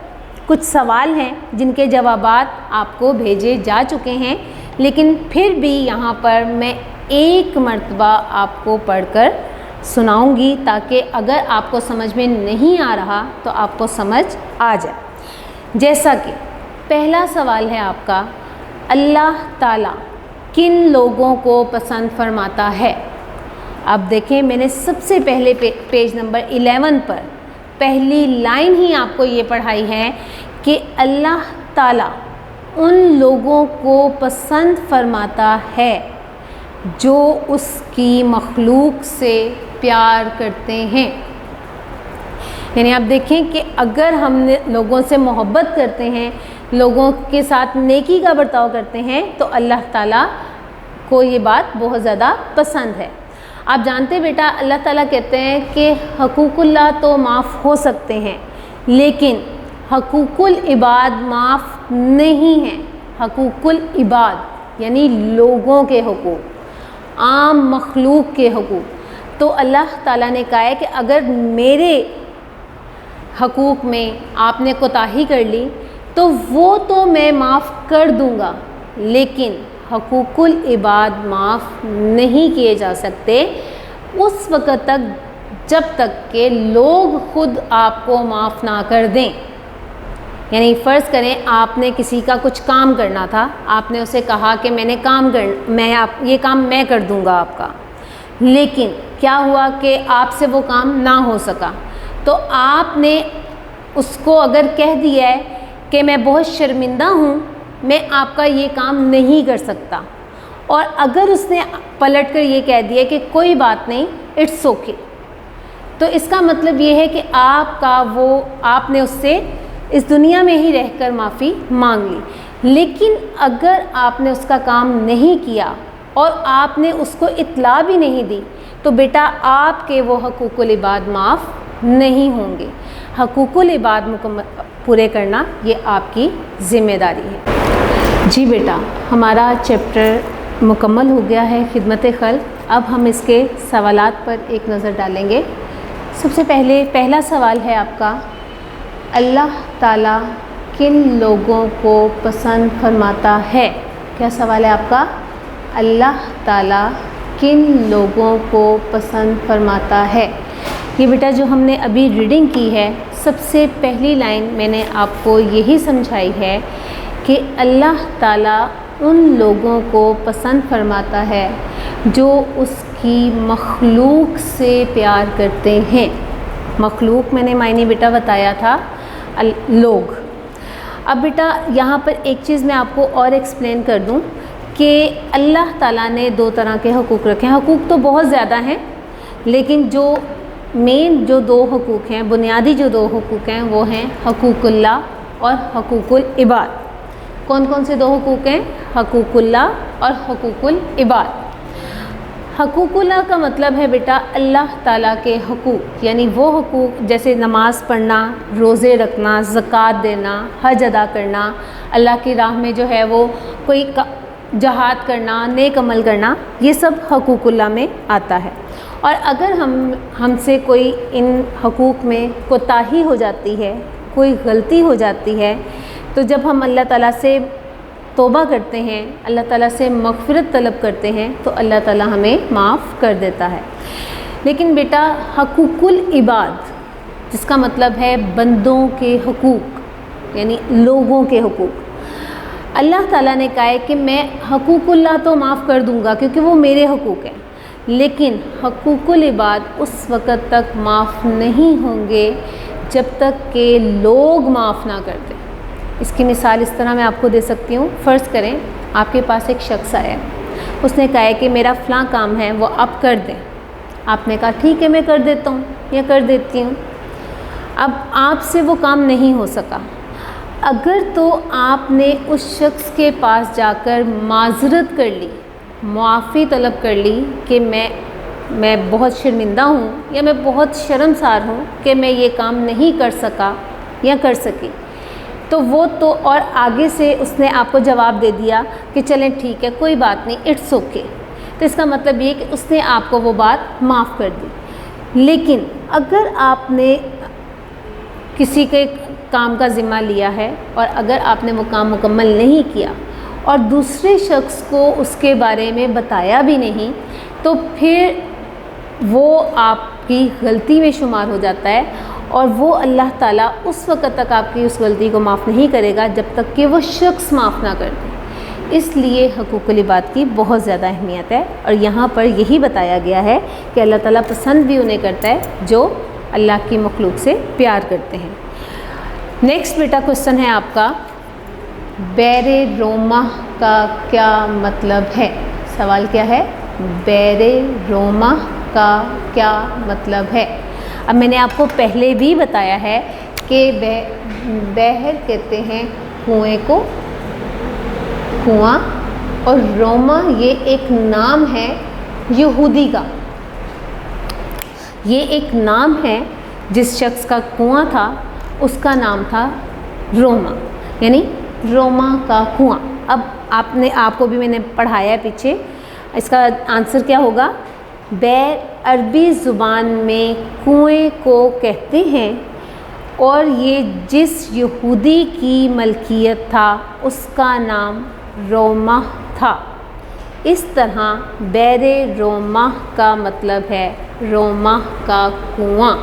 کچھ سوال ہیں جن کے جوابات آپ کو بھیجے جا چکے ہیں، لیکن پھر بھی یہاں پر میں ایک مرتبہ آپ کو پڑھ کر سناؤں گی تاکہ اگر آپ کو سمجھ میں نہیں آ رہا تو آپ کو سمجھ آ جائے۔ جیسا کہ پہلا سوال ہے آپ کا، اللہ تعالیٰ کن لوگوں کو پسند فرماتا ہے؟ اب دیکھیں میں نے سب سے پہلے پیج نمبر 11 پر پہلی لائن ہی آپ کو یہ پڑھائی ہے کہ اللہ تعالیٰ ان لوگوں کو پسند فرماتا ہے جو اس کی مخلوق سے پیار کرتے ہیں۔ یعنی آپ دیکھیں کہ اگر ہم نے لوگوں سے محبت کرتے ہیں، لوگوں کے ساتھ نیکی کا برتاؤ کرتے ہیں، تو اللہ تعالیٰ کو یہ بات بہت زیادہ پسند ہے۔ آپ جانتے بیٹا اللہ تعالیٰ کہتے ہیں کہ حقوق اللہ تو معاف ہو سکتے ہیں، لیکن حقوق العباد معاف نہیں ہیں۔ حقوق العباد یعنی لوگوں کے حقوق، عام مخلوق کے حقوق، تو اللہ تعالیٰ نے کہا ہے کہ اگر میرے حقوق میں آپ نے کوتاہی کر لی تو وہ تو میں معاف کر دوں گا، لیکن حقوق العباد معاف نہیں کیے جا سکتے اس وقت تک جب تک کہ لوگ خود آپ کو معاف نہ کر دیں۔ یعنی فرض کریں آپ نے کسی کا کچھ کام کرنا تھا، آپ نے اسے کہا کہ یہ کام میں کر دوں گا آپ کا، لیکن کیا ہوا کہ آپ سے وہ کام نہ ہو سکا، تو آپ نے اس کو اگر کہہ دیا ہے کہ میں بہت شرمندہ ہوں، میں آپ کا یہ کام نہیں کر سکتا، اور اگر اس نے پلٹ کر یہ کہہ دیا کہ کوئی بات نہیں، اٹس اوکے، تو اس کا مطلب یہ ہے کہ آپ نے اس سے اس دنیا میں ہی رہ کر معافی مانگ لی۔ لیکن اگر آپ نے اس کا کام نہیں کیا اور آپ نے اس کو اطلاع بھی نہیں دی تو بیٹا آپ کے وہ حقوق العباد معاف نہیں ہوں گے. حقوق العباد پورے کرنا یہ آپ کی ذمہ داری ہے. جی بیٹا، ہمارا چیپٹر مکمل ہو گیا ہے خدمت خلق. اب ہم اس کے سوالات پر ایک نظر ڈالیں گے. سب سے پہلا سوال ہے آپ کا، اللہ تعالیٰ کن لوگوں کو پسند فرماتا ہے؟ کیا سوال ہے آپ کا؟ اللہ تعالیٰ کن لوگوں کو پسند فرماتا ہے. یہ بیٹا جو ہم نے ابھی ریڈنگ کی ہے، سب سے پہلی لائن میں نے آپ کو یہی سمجھائی ہے کہ اللہ تعالیٰ ان لوگوں کو پسند فرماتا ہے جو اس کی مخلوق سے پیار کرتے ہیں. مخلوق میں نے معنی بیٹا بتایا تھا لوگ. اب بیٹا یہاں پر ایک چیز میں آپ کو اور ایکسپلین کر دوں کہ اللہ تعالیٰ نے دو طرح کے حقوق رکھے ہیں. حقوق تو بہت زیادہ ہیں، لیکن جو مین جو دو حقوق ہیں، بنیادی جو دو حقوق ہیں، وہ ہیں حقوق اللہ اور حقوق العباد. کون کون سے دو حقوق ہیں؟ حقوق اللہ اور حقوق العباد. حقوق اللہ کا مطلب ہے بیٹا اللہ تعالیٰ کے حقوق، یعنی وہ حقوق جیسے نماز پڑھنا، روزے رکھنا، زکوٰۃ دینا، حج ادا کرنا، اللہ کی راہ میں جو ہے وہ کوئی جہاد کرنا، نیک عمل کرنا، یہ سب حقوق اللہ میں آتا ہے. اور اگر ہم سے کوئی ان حقوق میں کوتاہی ہو جاتی ہے، کوئی غلطی ہو جاتی ہے، تو جب ہم اللہ تعالیٰ سے توبہ کرتے ہیں، اللہ تعالیٰ سے مغفرت طلب کرتے ہیں، تو اللہ تعالیٰ ہمیں معاف کر دیتا ہے. لیکن بیٹا حقوق العباد، جس کا مطلب ہے بندوں کے حقوق، یعنی لوگوں کے حقوق، اللہ تعالیٰ نے کہا ہے کہ میں حقوق اللہ تو معاف کر دوں گا کیونکہ وہ میرے حقوق ہیں، لیکن حقوق العباد اس وقت تک معاف نہیں ہوں گے جب تک کہ لوگ معاف نہ کر دیں. اس کی مثال اس طرح میں آپ کو دے سکتی ہوں. فرض کریں آپ کے پاس ایک شخص آیا، اس نے کہا ہے کہ میرا فلاں کام ہے وہ آپ کر دیں. آپ نے کہا ٹھیک ہے میں کر دیتا ہوں یا کر دیتی ہوں. اب آپ سے وہ کام نہیں ہو سکا. اگر تو آپ نے اس شخص کے پاس جا کر معذرت کر لی، معافی طلب کر لی کہ میں بہت شرمندہ ہوں یا میں بہت شرمسار ہوں کہ میں یہ کام نہیں کر سکا یا کر سکی، تو وہ تو اور آگے سے اس نے آپ کو جواب دے دیا کہ چلیں ٹھیک ہے کوئی بات نہیں، اٹس اوکے، تو اس کا مطلب یہ کہ اس نے آپ کو وہ بات معاف کر دی. لیکن اگر آپ نے کسی کے کام کا ذمہ لیا ہے اور اگر آپ نے وہ کام مکمل نہیں کیا اور دوسرے شخص کو اس کے بارے میں بتایا بھی نہیں، تو پھر وہ آپ کی غلطی میں شمار ہو جاتا ہے، اور وہ اللہ تعالیٰ اس وقت تک آپ کی اس غلطی کو معاف نہیں کرے گا جب تک کہ وہ شخص معاف نہ کر دے. اس لیے حقوق العباد کی بہت زیادہ اہمیت ہے، اور یہاں پر یہی بتایا گیا ہے کہ اللہ تعالیٰ پسند بھی انہیں کرتا ہے جو اللہ کی مخلوق سے پیار کرتے ہیں. نیکسٹ بیٹا کوشچن ہے آپ کا، بیر روما کا کیا مطلب ہے؟ سوال کیا ہے؟ بیر روما کا کیا مطلب ہے؟ اب میں نے آپ کو پہلے بھی بتایا ہے کہ بحر کہتے ہیں کنویں کو، کنواں، اور روما یہ ایک نام ہے یہودی کا. یہ ایک نام ہے جس شخص کا کنواں تھا، اس کا نام تھا روما، یعنی روما کا کنواں. اب آپ کو بھی میں نے پڑھایا ہے پیچھے. اس کا آنسر کیا ہوگا؟ بیر عربی زبان میں کنویں کو کہتے ہیں، اور یہ جس یہودی کی ملکیت تھا اس کا نام روما تھا. اس طرح بیر روما کا مطلب ہے روما کا کنواں.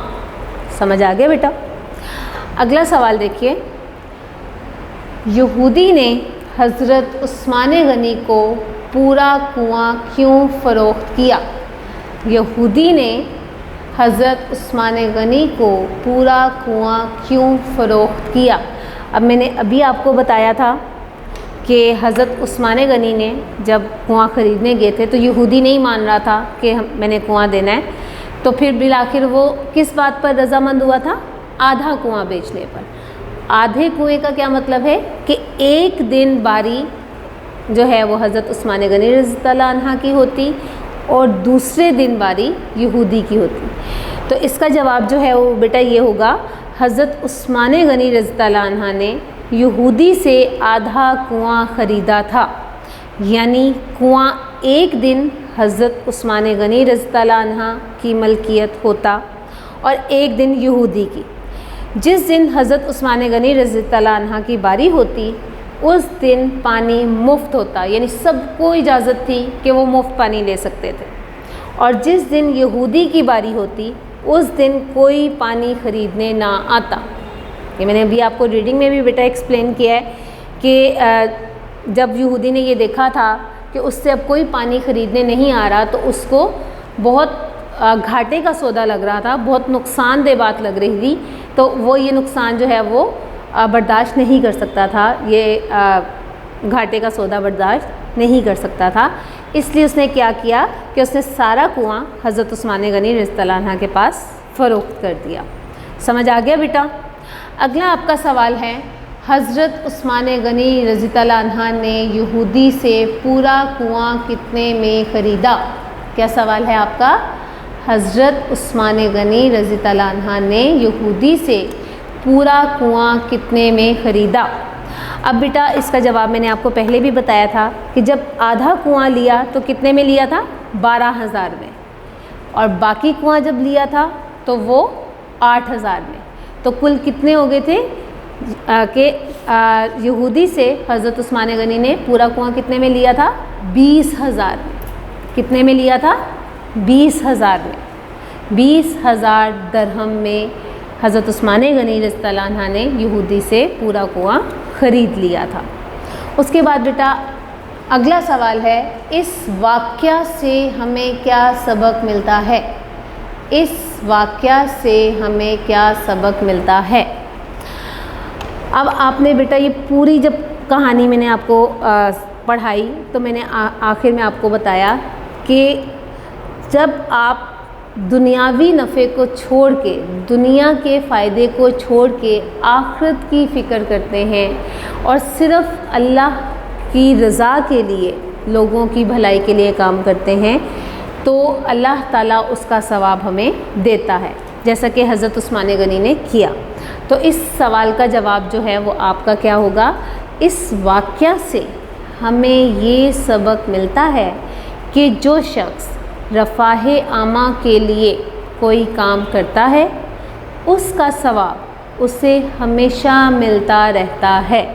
سمجھ آ گیا بیٹا؟ اگلا سوال دیکھیے، یہودی نے حضرت عثمان غنی کو پورا کنواں کیوں فروخت کیا؟ یہودی نے حضرت عثمان غنی کو پورا کنواں کیوں فروخت کیا؟ اب میں نے ابھی آپ کو بتایا تھا کہ حضرت عثمان غنی نے جب کنواں خریدنے گئے تھے تو یہودی نہیں مان رہا تھا کہ میں نے کنواں دینا ہے، تو پھر بالآخر وہ کس بات پر رضامند ہوا تھا؟ آدھا کنواں بیچنے پر. آدھے کنویں کا کیا مطلب ہے کہ ایک دن باری جو ہے وہ حضرت عثمان غنی رضی اللہ عنہ کی ہوتی، اور دوسرے دن باری یہودی کی ہوتی؟ تو اس کا جواب جو ہے وہ بیٹا یہ ہوگا، حضرت عثمان غنی رضی اللہ عنہ نے یہودی سے آدھا کنواں خریدا تھا، یعنی کنواں ایک دن حضرت عثمان غنی رضی اللہ عنہ کی ملکیت ہوتا اور ایک دن یہودی کی۔ جس دن حضرت عثمان غنی رضی اللہ عنہ کی باری ہوتی اس دن پانی مفت ہوتا، یعنی سب کو اجازت تھی کہ وہ مفت پانی لے سکتے تھے، اور جس دن یہودی کی باری ہوتی اس دن کوئی پانی خریدنے نہ آتا۔ یہ میں نے ابھی آپ کو ریڈنگ میں بھی بیٹا ایکسپلین کیا ہے کہ جب یہودی نے یہ دیکھا تھا کہ اس سے اب کوئی پانی خریدنے نہیں آ رہا تو اس کو بہت گھاٹے کا سودا لگ رہا تھا، بہت نقصان دہ بات لگ رہی تھی، تو وہ یہ نقصان جو ہے وہ برداشت نہیں کر سکتا تھا، یہ گھاٹے کا سودا برداشت نہیں کر سکتا تھا، اس لیے اس نے کیا کیا کہ اس نے سارا کنواں حضرت عثمان غنی رضی اللہ عنہ کے پاس فروخت کر دیا۔ سمجھ آ گیا بیٹا؟ اگلا آپ کا سوال ہے، حضرت عثمان غنی رضی اللہ عنہ نے یہودی سے پورا کنواں کتنے میں خریدا؟ کیا سوال ہے آپ کا؟ حضرت عثمان غنی رضی اللہ عنہ نے یہودی سے پورا کنواں کتنے میں خریدا؟ اب بیٹا اس کا جواب میں نے آپ کو پہلے بھی بتایا تھا کہ جب آدھا کنواں لیا تو کتنے میں لیا تھا؟ 12,000 میں، اور باقی کنواں جب لیا تھا تو وہ 8,000 میں، تو کل کتنے ہو گئے تھے کہ یہودی سے حضرت عثمان غنی نے پورا کنواں کتنے میں لیا تھا؟ 20,000 میں۔ کتنے میں لیا تھا؟ 20,000 میں۔ 20,000 درہم میں حضرت عثمان غنی رضی اللہ عنہ نے یہودی سے پورا کنواں خرید لیا تھا۔ اس کے بعد بیٹا اگلا سوال ہے، اس واقعہ سے ہمیں کیا سبق ملتا ہے؟ اس واقعہ سے ہمیں کیا سبق ملتا ہے؟ اب آپ نے بیٹا یہ پوری جب کہانی میں نے آپ کو پڑھائی تو میں نے آخر میں آپ کو بتایا کہ جب آپ دنیاوی نفع کو چھوڑ کے، دنیا کے فائدے کو چھوڑ کے آخرت کی فکر کرتے ہیں اور صرف اللہ کی رضا کے لیے، لوگوں کی بھلائی کے لیے کام کرتے ہیں تو اللہ تعالیٰ اس کا ثواب ہمیں دیتا ہے، جیسا کہ حضرت عثمان غنی نے کیا۔ تو اس سوال کا جواب جو ہے وہ آپ کا کیا ہوگا؟ اس واقعہ سے ہمیں یہ سبق ملتا ہے کہ جو شخص رفاہ عامہ کے لیے کوئی کام کرتا ہے اس کا ثواب اسے ہمیشہ ملتا رہتا ہے،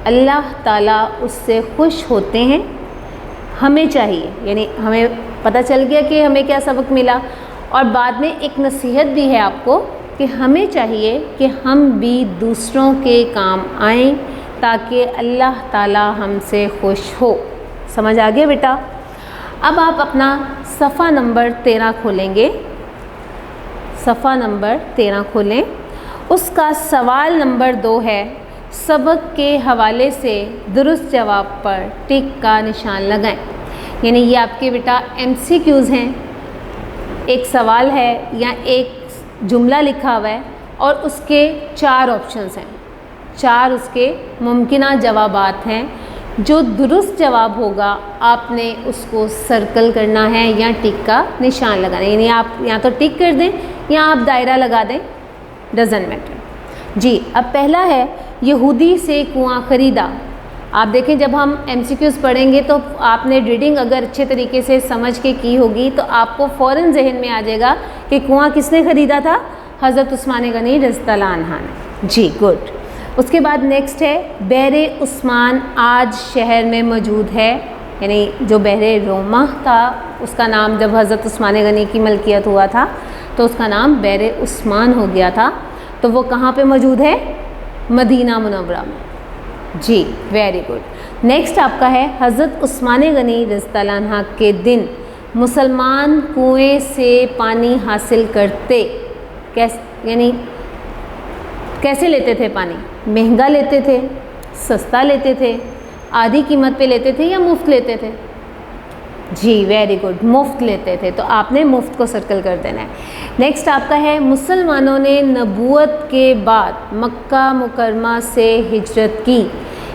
اللہ تعالیٰ اس سے خوش ہوتے ہیں۔ ہمیں چاہیے، یعنی ہمیں پتہ چل گیا کہ ہمیں کیا سبق ملا، اور بعد میں ایک نصیحت بھی ہے آپ کو کہ ہمیں چاہیے کہ ہم بھی دوسروں کے کام آئیں تاکہ اللہ تعالیٰ ہم سے خوش ہو۔ سمجھ آ گیا بیٹا؟ اب آپ اپنا صفحہ نمبر 13 کھولیں گے، صفحہ نمبر 13 کھولیں، اس کا سوال نمبر 2 ہے، سبق کے حوالے سے درست جواب پر ٹک کا نشان لگائیں۔ یعنی یہ آپ کے بیٹا MCQs ہیں، ایک سوال ہے یا ایک جملہ لکھا ہوا ہے اور اس کے 4 آپشنز ہیں، 4 اس کے ممکنہ جوابات ہیں، جو درست جواب ہوگا آپ نے اس کو سرکل کرنا ہے یا ٹک کا نشان لگانا ہے، یعنی آپ یا تو ٹک کر دیں یا آپ دائرہ لگا دیں، ڈزنٹ میٹر۔ جی اب پہلا ہے، یہودی سے کنواں خریدا۔ آپ دیکھیں جب ہم MCQs پڑھیں گے تو آپ نے ریڈنگ اگر اچھے طریقے سے سمجھ کے کی ہوگی تو آپ کو فوراً ذہن میں آ جائے گا کہ کنواں کس نے خریدا تھا؟ حضرت عثمان غنی رضی اللہ عنہ نے۔ جی گڈ۔ اس کے بعد نیکسٹ ہے، بحر عثمان آج شہر میں موجود ہے، یعنی جو بحر روما تھا اس کا نام جب حضرت عثمان غنی کی ملکیت ہوا تھا تو اس کا نام بحر عثمان ہو گیا تھا، تو وہ کہاں پہ موجود ہے؟ مدینہ منورہ میں۔ جی ویری گڈ۔ نیکسٹ آپ کا ہے، حضرت عثمان غنی رضی اللہ عنہ کے دن مسلمان کنویں سے پانی حاصل کرتے، یعنی کیسے لیتے تھے پانی؟ مہنگا لیتے تھے، سستا لیتے تھے، آدھی قیمت پہ لیتے تھے یا مفت لیتے تھے؟ جی ویری گڈ، مفت لیتے تھے، تو آپ نے مفت کو سرکل کر دینا ہے۔ نیکسٹ آپ کا ہے، مسلمانوں نے نبوت کے بعد مکہ مکرمہ سے ہجرت کی،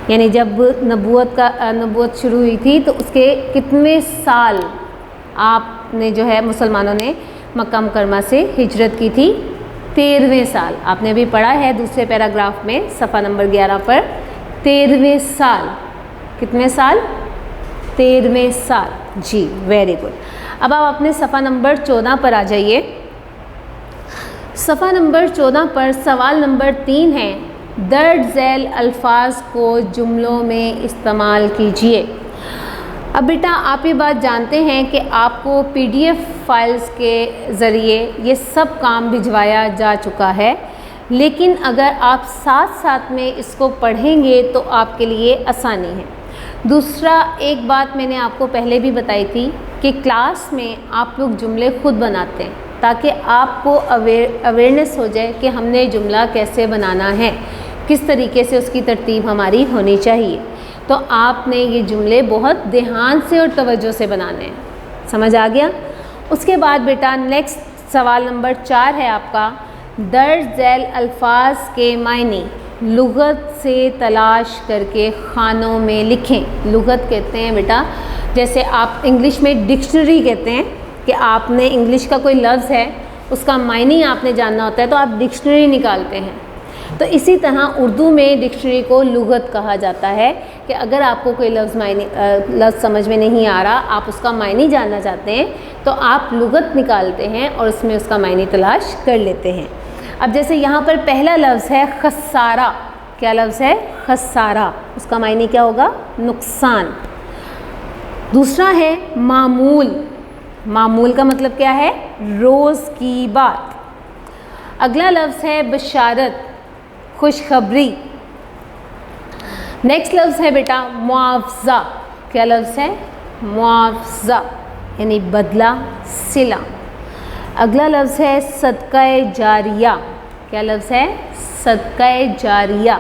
یعنی جب نبوت شروع ہوئی تھی تو اس کے کتنے سال آپ نے جو ہے مسلمانوں نے مکہ مکرمہ سے ہجرت کی تھی 13ویں سال. آپ نے بھی پڑھا ہے دوسرے پیراگراف میں صفحہ نمبر 11 پر 13ویں سال. کتنے سال؟ 13ویں سال. جی ویری گڈ. اب آپ اپنے صفحہ نمبر 14 پر آ جائیے. صفحہ نمبر 14 پر سوال نمبر 3 ہے درج ذیل الفاظ کو جملوں میں استعمال کیجیے. اب بیٹا آپ یہ بات جانتے ہیں کہ آپ کو PDF فائلز کے ذریعے یہ سب کام بھجوایا جا چکا ہے، لیکن اگر آپ ساتھ ساتھ میں اس کو پڑھیں گے تو آپ کے لیے آسانی ہے. دوسرا ایک بات میں نے آپ کو پہلے بھی بتائی تھی کہ کلاس میں آپ لوگ جملے خود بناتے ہیں تاکہ آپ کو اویئرنیس ہو جائے کہ ہم نے جملہ کیسے بنانا ہے، کس طریقے سے اس کی ترتیب ہماری ہونی چاہیے. تو آپ نے یہ جملے بہت دھیان سے اور توجہ سے بنانے ہیں. سمجھ آ گیا؟ اس کے بعد بیٹا نیکسٹ سوال نمبر 4 ہے آپ کا درج ذیل الفاظ کے معنی لغت سے تلاش کر کے خانوں میں لکھیں. لغت کہتے ہیں بیٹا جیسے آپ انگلش میں ڈکشنری کہتے ہیں کہ آپ نے انگلش کا کوئی لفظ ہے اس کا معنی آپ نے جاننا ہوتا ہے تو آپ ڈکشنری نکالتے ہیں. تو اسی طرح اردو میں ڈکشنری کو لغت کہا جاتا ہے کہ اگر آپ کو کوئی لفظ سمجھ میں نہیں آ رہا، آپ اس کا معنی جاننا چاہتے ہیں تو آپ لغت نکالتے ہیں اور اس میں اس کا معنی تلاش کر لیتے ہیں. اب جیسے یہاں پر پہلا لفظ ہے خسارہ. کیا لفظ ہے؟ خسارہ. اس کا معنی کیا ہوگا؟ نقصان. دوسرا ہے معمول. معمول کا مطلب کیا ہے؟ روز کی بات. اگلا لفظ ہے بشارت، خوشخبری. نیکسٹ لفظ ہے بیٹا معاوضہ. کیا لفظ ہے؟ معاوضہ یعنی بدلہ، صلہ. اگلا لفظ ہے صدقہ جاریہ. کیا لفظ ہے؟ صدقہ جاریہ،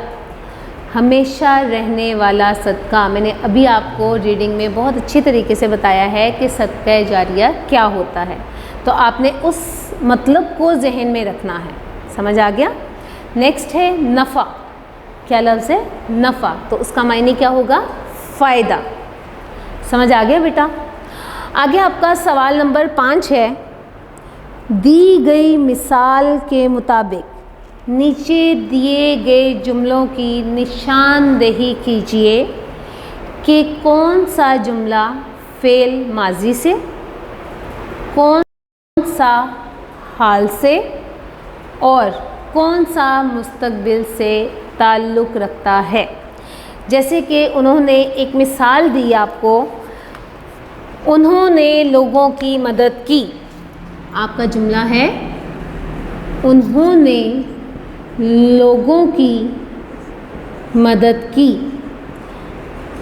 ہمیشہ رہنے والا صدقہ. میں نے ابھی آپ کو ریڈنگ میں بہت اچھی طریقے سے بتایا ہے کہ صدقہ جاریہ کیا ہوتا ہے، تو آپ نے اس مطلب کو ذہن میں رکھنا ہے. سمجھ آ گیا؟ نیکسٹ ہے نفع. کیا لفظ ہے؟ نفع. تو اس کا معنی کیا ہوگا؟ فائدہ. سمجھ آ گیا بیٹا؟ آگے آپ کا سوال نمبر 5 ہے دی گئی مثال کے مطابق نیچے دیے گئے جملوں کی نشاندہی کیجیے کہ کون سا جملہ فعل ماضی سے، کون سا حال سے اور کون سا مستقبل سے تعلق رکھتا ہے. جیسے کہ انہوں نے ایک مثال دی آپ کو، انہوں نے لوگوں کی مدد کی. آپ کا جملہ ہے انہوں نے لوگوں کی مدد کی.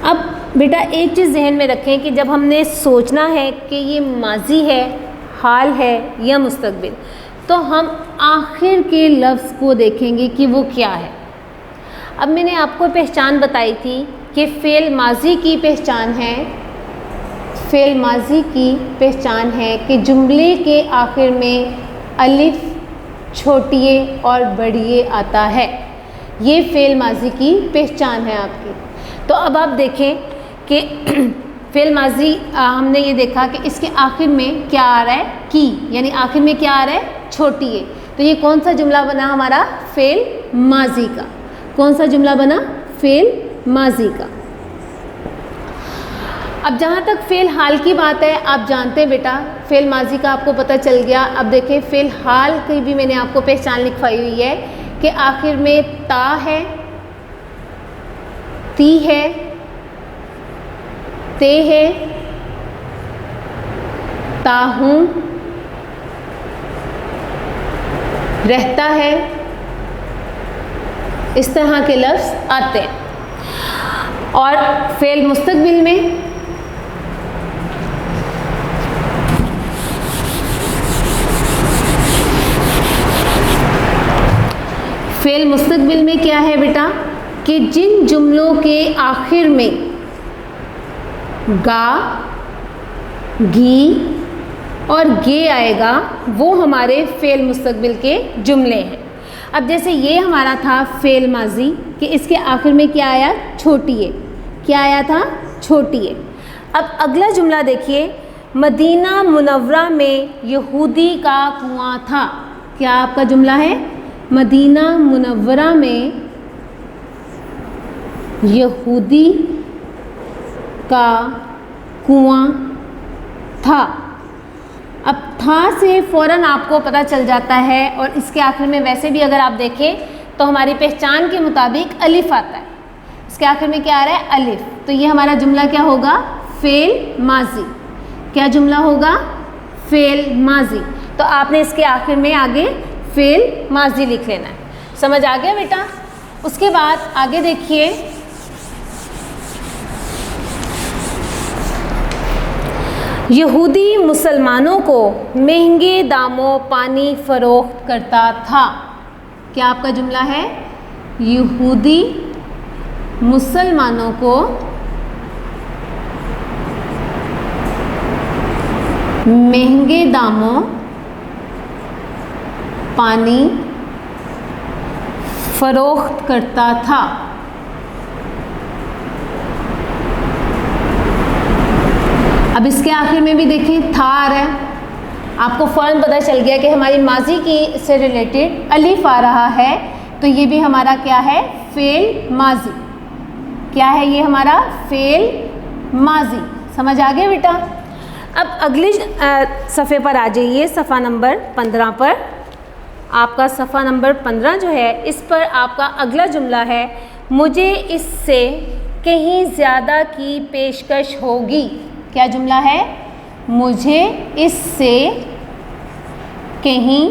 اب بیٹا ایک چیز ذہن میں رکھیں کہ جب ہم نے سوچنا ہے کہ یہ ماضی ہے، حال ہے یا مستقبل، تو ہم آخر کے لفظ کو دیکھیں گے کہ وہ کیا ہے. اب میں نے آپ کو پہچان بتائی تھی کہ فعل ماضی کی پہچان ہے، فعل ماضی کی پہچان ہے کہ جملے کے آخر میں الف چھوٹیے اور بڑھیے آتا ہے. یہ فعل ماضی کی پہچان ہے آپ کی. تو اب آپ دیکھیں کہ فعل ماضی ہم نے یہ دیکھا کہ اس کے آخر میں کیا آ رہا ہے؟ کی، یعنی آخر میں کیا آ رہا ہے؟ چھوٹیے. تو یہ کون سا جملہ بنا ہمارا؟ فعل ماضی کا. کون سا جملہ بنا؟ فعل ماضی کا. اب جہاں تک فعل حال کی بات ہے، آپ جانتے ہیں بیٹا فعل ماضی کا آپ کو پتہ چل گیا. اب دیکھیں فعل حال کی بھی میں نے آپ کو پہچان لکھوائی ہوئی ہے کہ آخر میں تا ہے، تی ہے، تے ہے، تا ہوں، رہتا ہے، اس طرح کے لفظ آتے ہیں. اور فعل مستقبل میں فعل مستقبل میں کیا ہے بیٹا کہ جن جملوں کے آخر میں گا، گی اور گے آئے گا وہ ہمارے فعل مستقبل کے جملے ہیں. اب جیسے یہ ہمارا تھا فعل ماضی کہ اس کے آخر میں کیا آیا؟ چھوٹیے. کیا آیا تھا؟ چھوٹیے. اب اگلا جملہ دیکھیے مدینہ منورہ میں یہودی کا کنواں تھا. کیا آپ کا جملہ ہے؟ مدینہ منورہ میں یہودی کا کنواں تھا. اب تھا سے فوراً آپ کو پتہ چل جاتا ہے، اور اس کے آخر میں ویسے بھی اگر آپ دیکھیں تو ہماری پہچان کے مطابق الف آتا ہے. اس کے آخر میں کیا آ رہا ہے؟ الف. تو یہ ہمارا جملہ کیا ہوگا؟ فعل ماضی. کیا جملہ ہوگا؟ فعل ماضی. تو آپ نے اس کے آخر میں آگے فعل ماضی لکھ لینا ہے. سمجھ آ گیا بیٹا؟ اس کے بعد آگے دیکھیے، یہودی مسلمانوں کو مہنگے داموں پانی فروخت کرتا تھا. کیا آپ کا جملہ ہے؟ یہودی مسلمانوں کو مہنگے داموں پانی فروخت کرتا تھا. اب اس کے آخر میں بھی دیکھیں تھا آ رہا ہے. آپ کو فوراً پتہ چل گیا کہ ہماری ماضی کی سے ریلیٹڈ الف آ رہا ہے، تو یہ بھی ہمارا کیا ہے؟ فعل ماضی. کیا ہے یہ ہمارا؟ فعل ماضی. سمجھ آ گیا بیٹا؟ اب اگلی صفحے پر آ جائیے، صفحہ نمبر 15 پر. آپ کا صفحہ نمبر 15 جو ہے، اس پر آپ کا اگلا جملہ ہے، مجھے اس سے کہیں زیادہ کی پیشکش ہوگی. کیا جملہ ہے؟ مجھے اس سے کہیں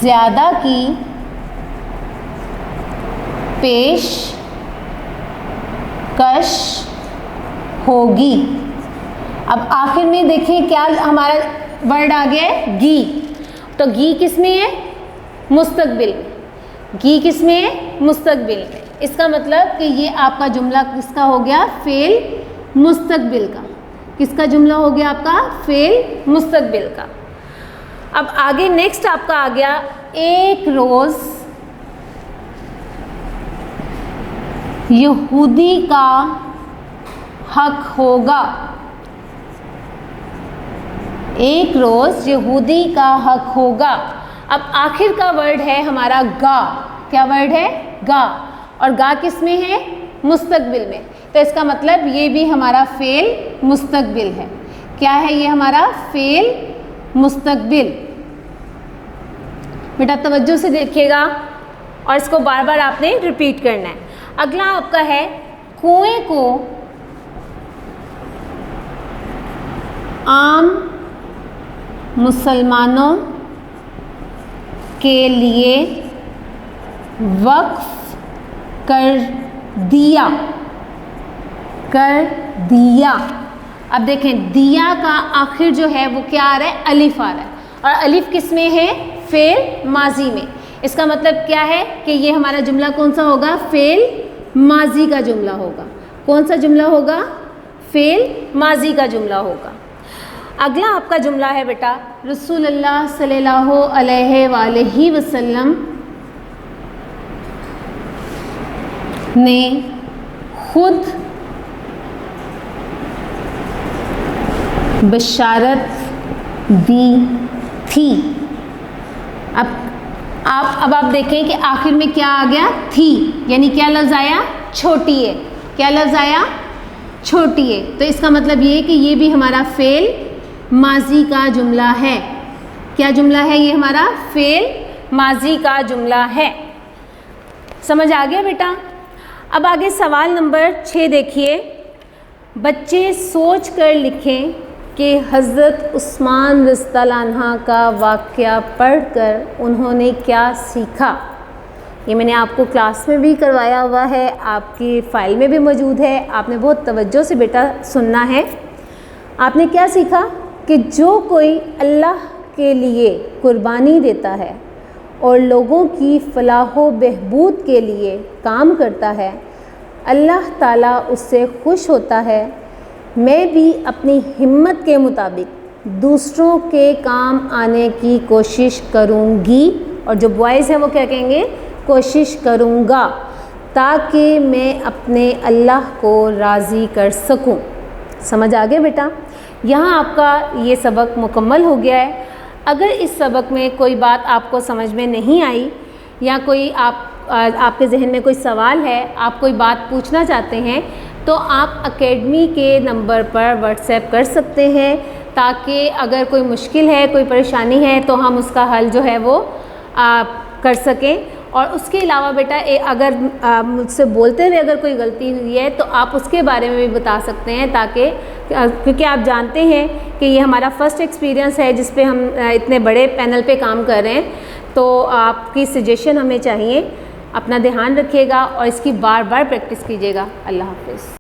زیادہ کی پیشکش ہوگی. اب آخر میں دیکھیں کیا ہمارا ورڈ آ گیا ہے؟ گی. تو گی کس میں ہے؟ مستقبل. گی کس میں ہے؟ مستقبل. اس کا مطلب کہ یہ آپ کا جملہ کس کا ہو گیا؟ فعل مستقبل کا. کس کا جملہ ہو گیا آپ کا؟ فعل مستقبل کا. اب آگے نیکسٹ آپ کا آ گیا، ایک روز یہودی کا حق ہوگا. ایک روز یہودی کا حق ہوگا. اب آخر کا ورڈ ہے ہمارا گا. کیا ورڈ ہے؟ گا. اور گا کس میں ہے؟ مستقبل میں. تو اس کا مطلب یہ بھی ہمارا فعل مستقبل ہے. کیا ہے یہ ہمارا؟ فعل مستقبل. بیٹا توجہ سے دیکھیے گا اور اس کو بار بار آپ نے ریپیٹ کرنا ہے. اگلا آپ کا ہے، کنویں کو عام مسلمانوں کے لیے وقف کر دیا. اب دیکھیں دیا کا آخر جو ہے وہ کیا آ رہا ہے؟ الف آ رہا ہے. اور الف کس میں ہے؟ فعل ماضی میں. اس کا مطلب کیا ہے کہ یہ ہمارا جملہ کون سا ہوگا؟ فعل ماضی کا جملہ ہوگا. کون سا جملہ ہوگا؟ فعل ماضی کا جملہ ہوگا. اگلا آپ کا جملہ ہے بیٹا، رسول اللہ صلی اللہ علیہ وآلہ وسلم نے خود بشارت دی تھی. اب آپ دیکھیں کہ آخر میں کیا آ گیا؟ تھی. یعنی کیا لفظ آیا؟ چھوٹی ہے. کیا لفظ آیا؟ چھوٹی ہے. تو اس کا مطلب یہ ہے کہ یہ بھی ہمارا فعل ماضی کا جملہ ہے. کیا جملہ ہے یہ ہمارا؟ فعل ماضی کا جملہ ہے. سمجھ آ گیا بیٹا؟ اب آگے سوال نمبر 6 دیکھیے، بچے سوچ کر لکھیں کہ حضرت عثمان رضی اللہ عنہ کا واقعہ پڑھ کر انہوں نے کیا سیکھا. یہ میں نے آپ کو کلاس میں بھی کروایا ہوا ہے، آپ کی فائل میں بھی موجود ہے. آپ نے بہت توجہ سے بیٹا سننا ہے. آپ نے کیا سیکھا کہ جو کوئی اللہ کے لیے قربانی دیتا ہے اور لوگوں کی فلاح و بہبود کے لیے کام کرتا ہے، اللہ تعالیٰ اس سے خوش ہوتا ہے. میں بھی اپنی ہمت کے مطابق دوسروں کے کام آنے کی کوشش کروں گی. اور جو بوائز ہیں وہ کیا کہیں گے؟ کوشش کروں گا، تاکہ میں اپنے اللہ کو راضی کر سکوں. سمجھ آ گیا بیٹا؟ یہاں آپ کا یہ سبق مکمل ہو گیا ہے۔ اگر اس سبق میں کوئی بات آپ کو سمجھ میں نہیں آئی یا کوئی آپ کے ذہن میں کوئی سوال ہے، آپ کوئی بات پوچھنا چاہتے ہیں، تو آپ اکیڈمی کے نمبر پر واٹس ایپ کر سکتے ہیں، تاکہ اگر کوئی مشکل ہے، کوئی پریشانی ہے تو ہم اس کا حل جو ہے وہ کر سکیں۔ اور اس کے علاوہ بیٹا اگر مجھ سے بولتے ہوئے اگر کوئی غلطی ہوئی ہے تو آپ اس کے بارے میں بھی بتا سکتے ہیں، تاکہ کیونکہ آپ جانتے ہیں کہ یہ ہمارا فرسٹ ایکسپیرینس ہے جس پہ ہم اتنے بڑے پینل پہ کام کر رہے ہیں، تو آپ کی سجیشن ہمیں چاہیے۔ اپنا دھیان رکھیے گا اور اس کی بار بار پریکٹس کیجیے گا۔ اللہ حافظ۔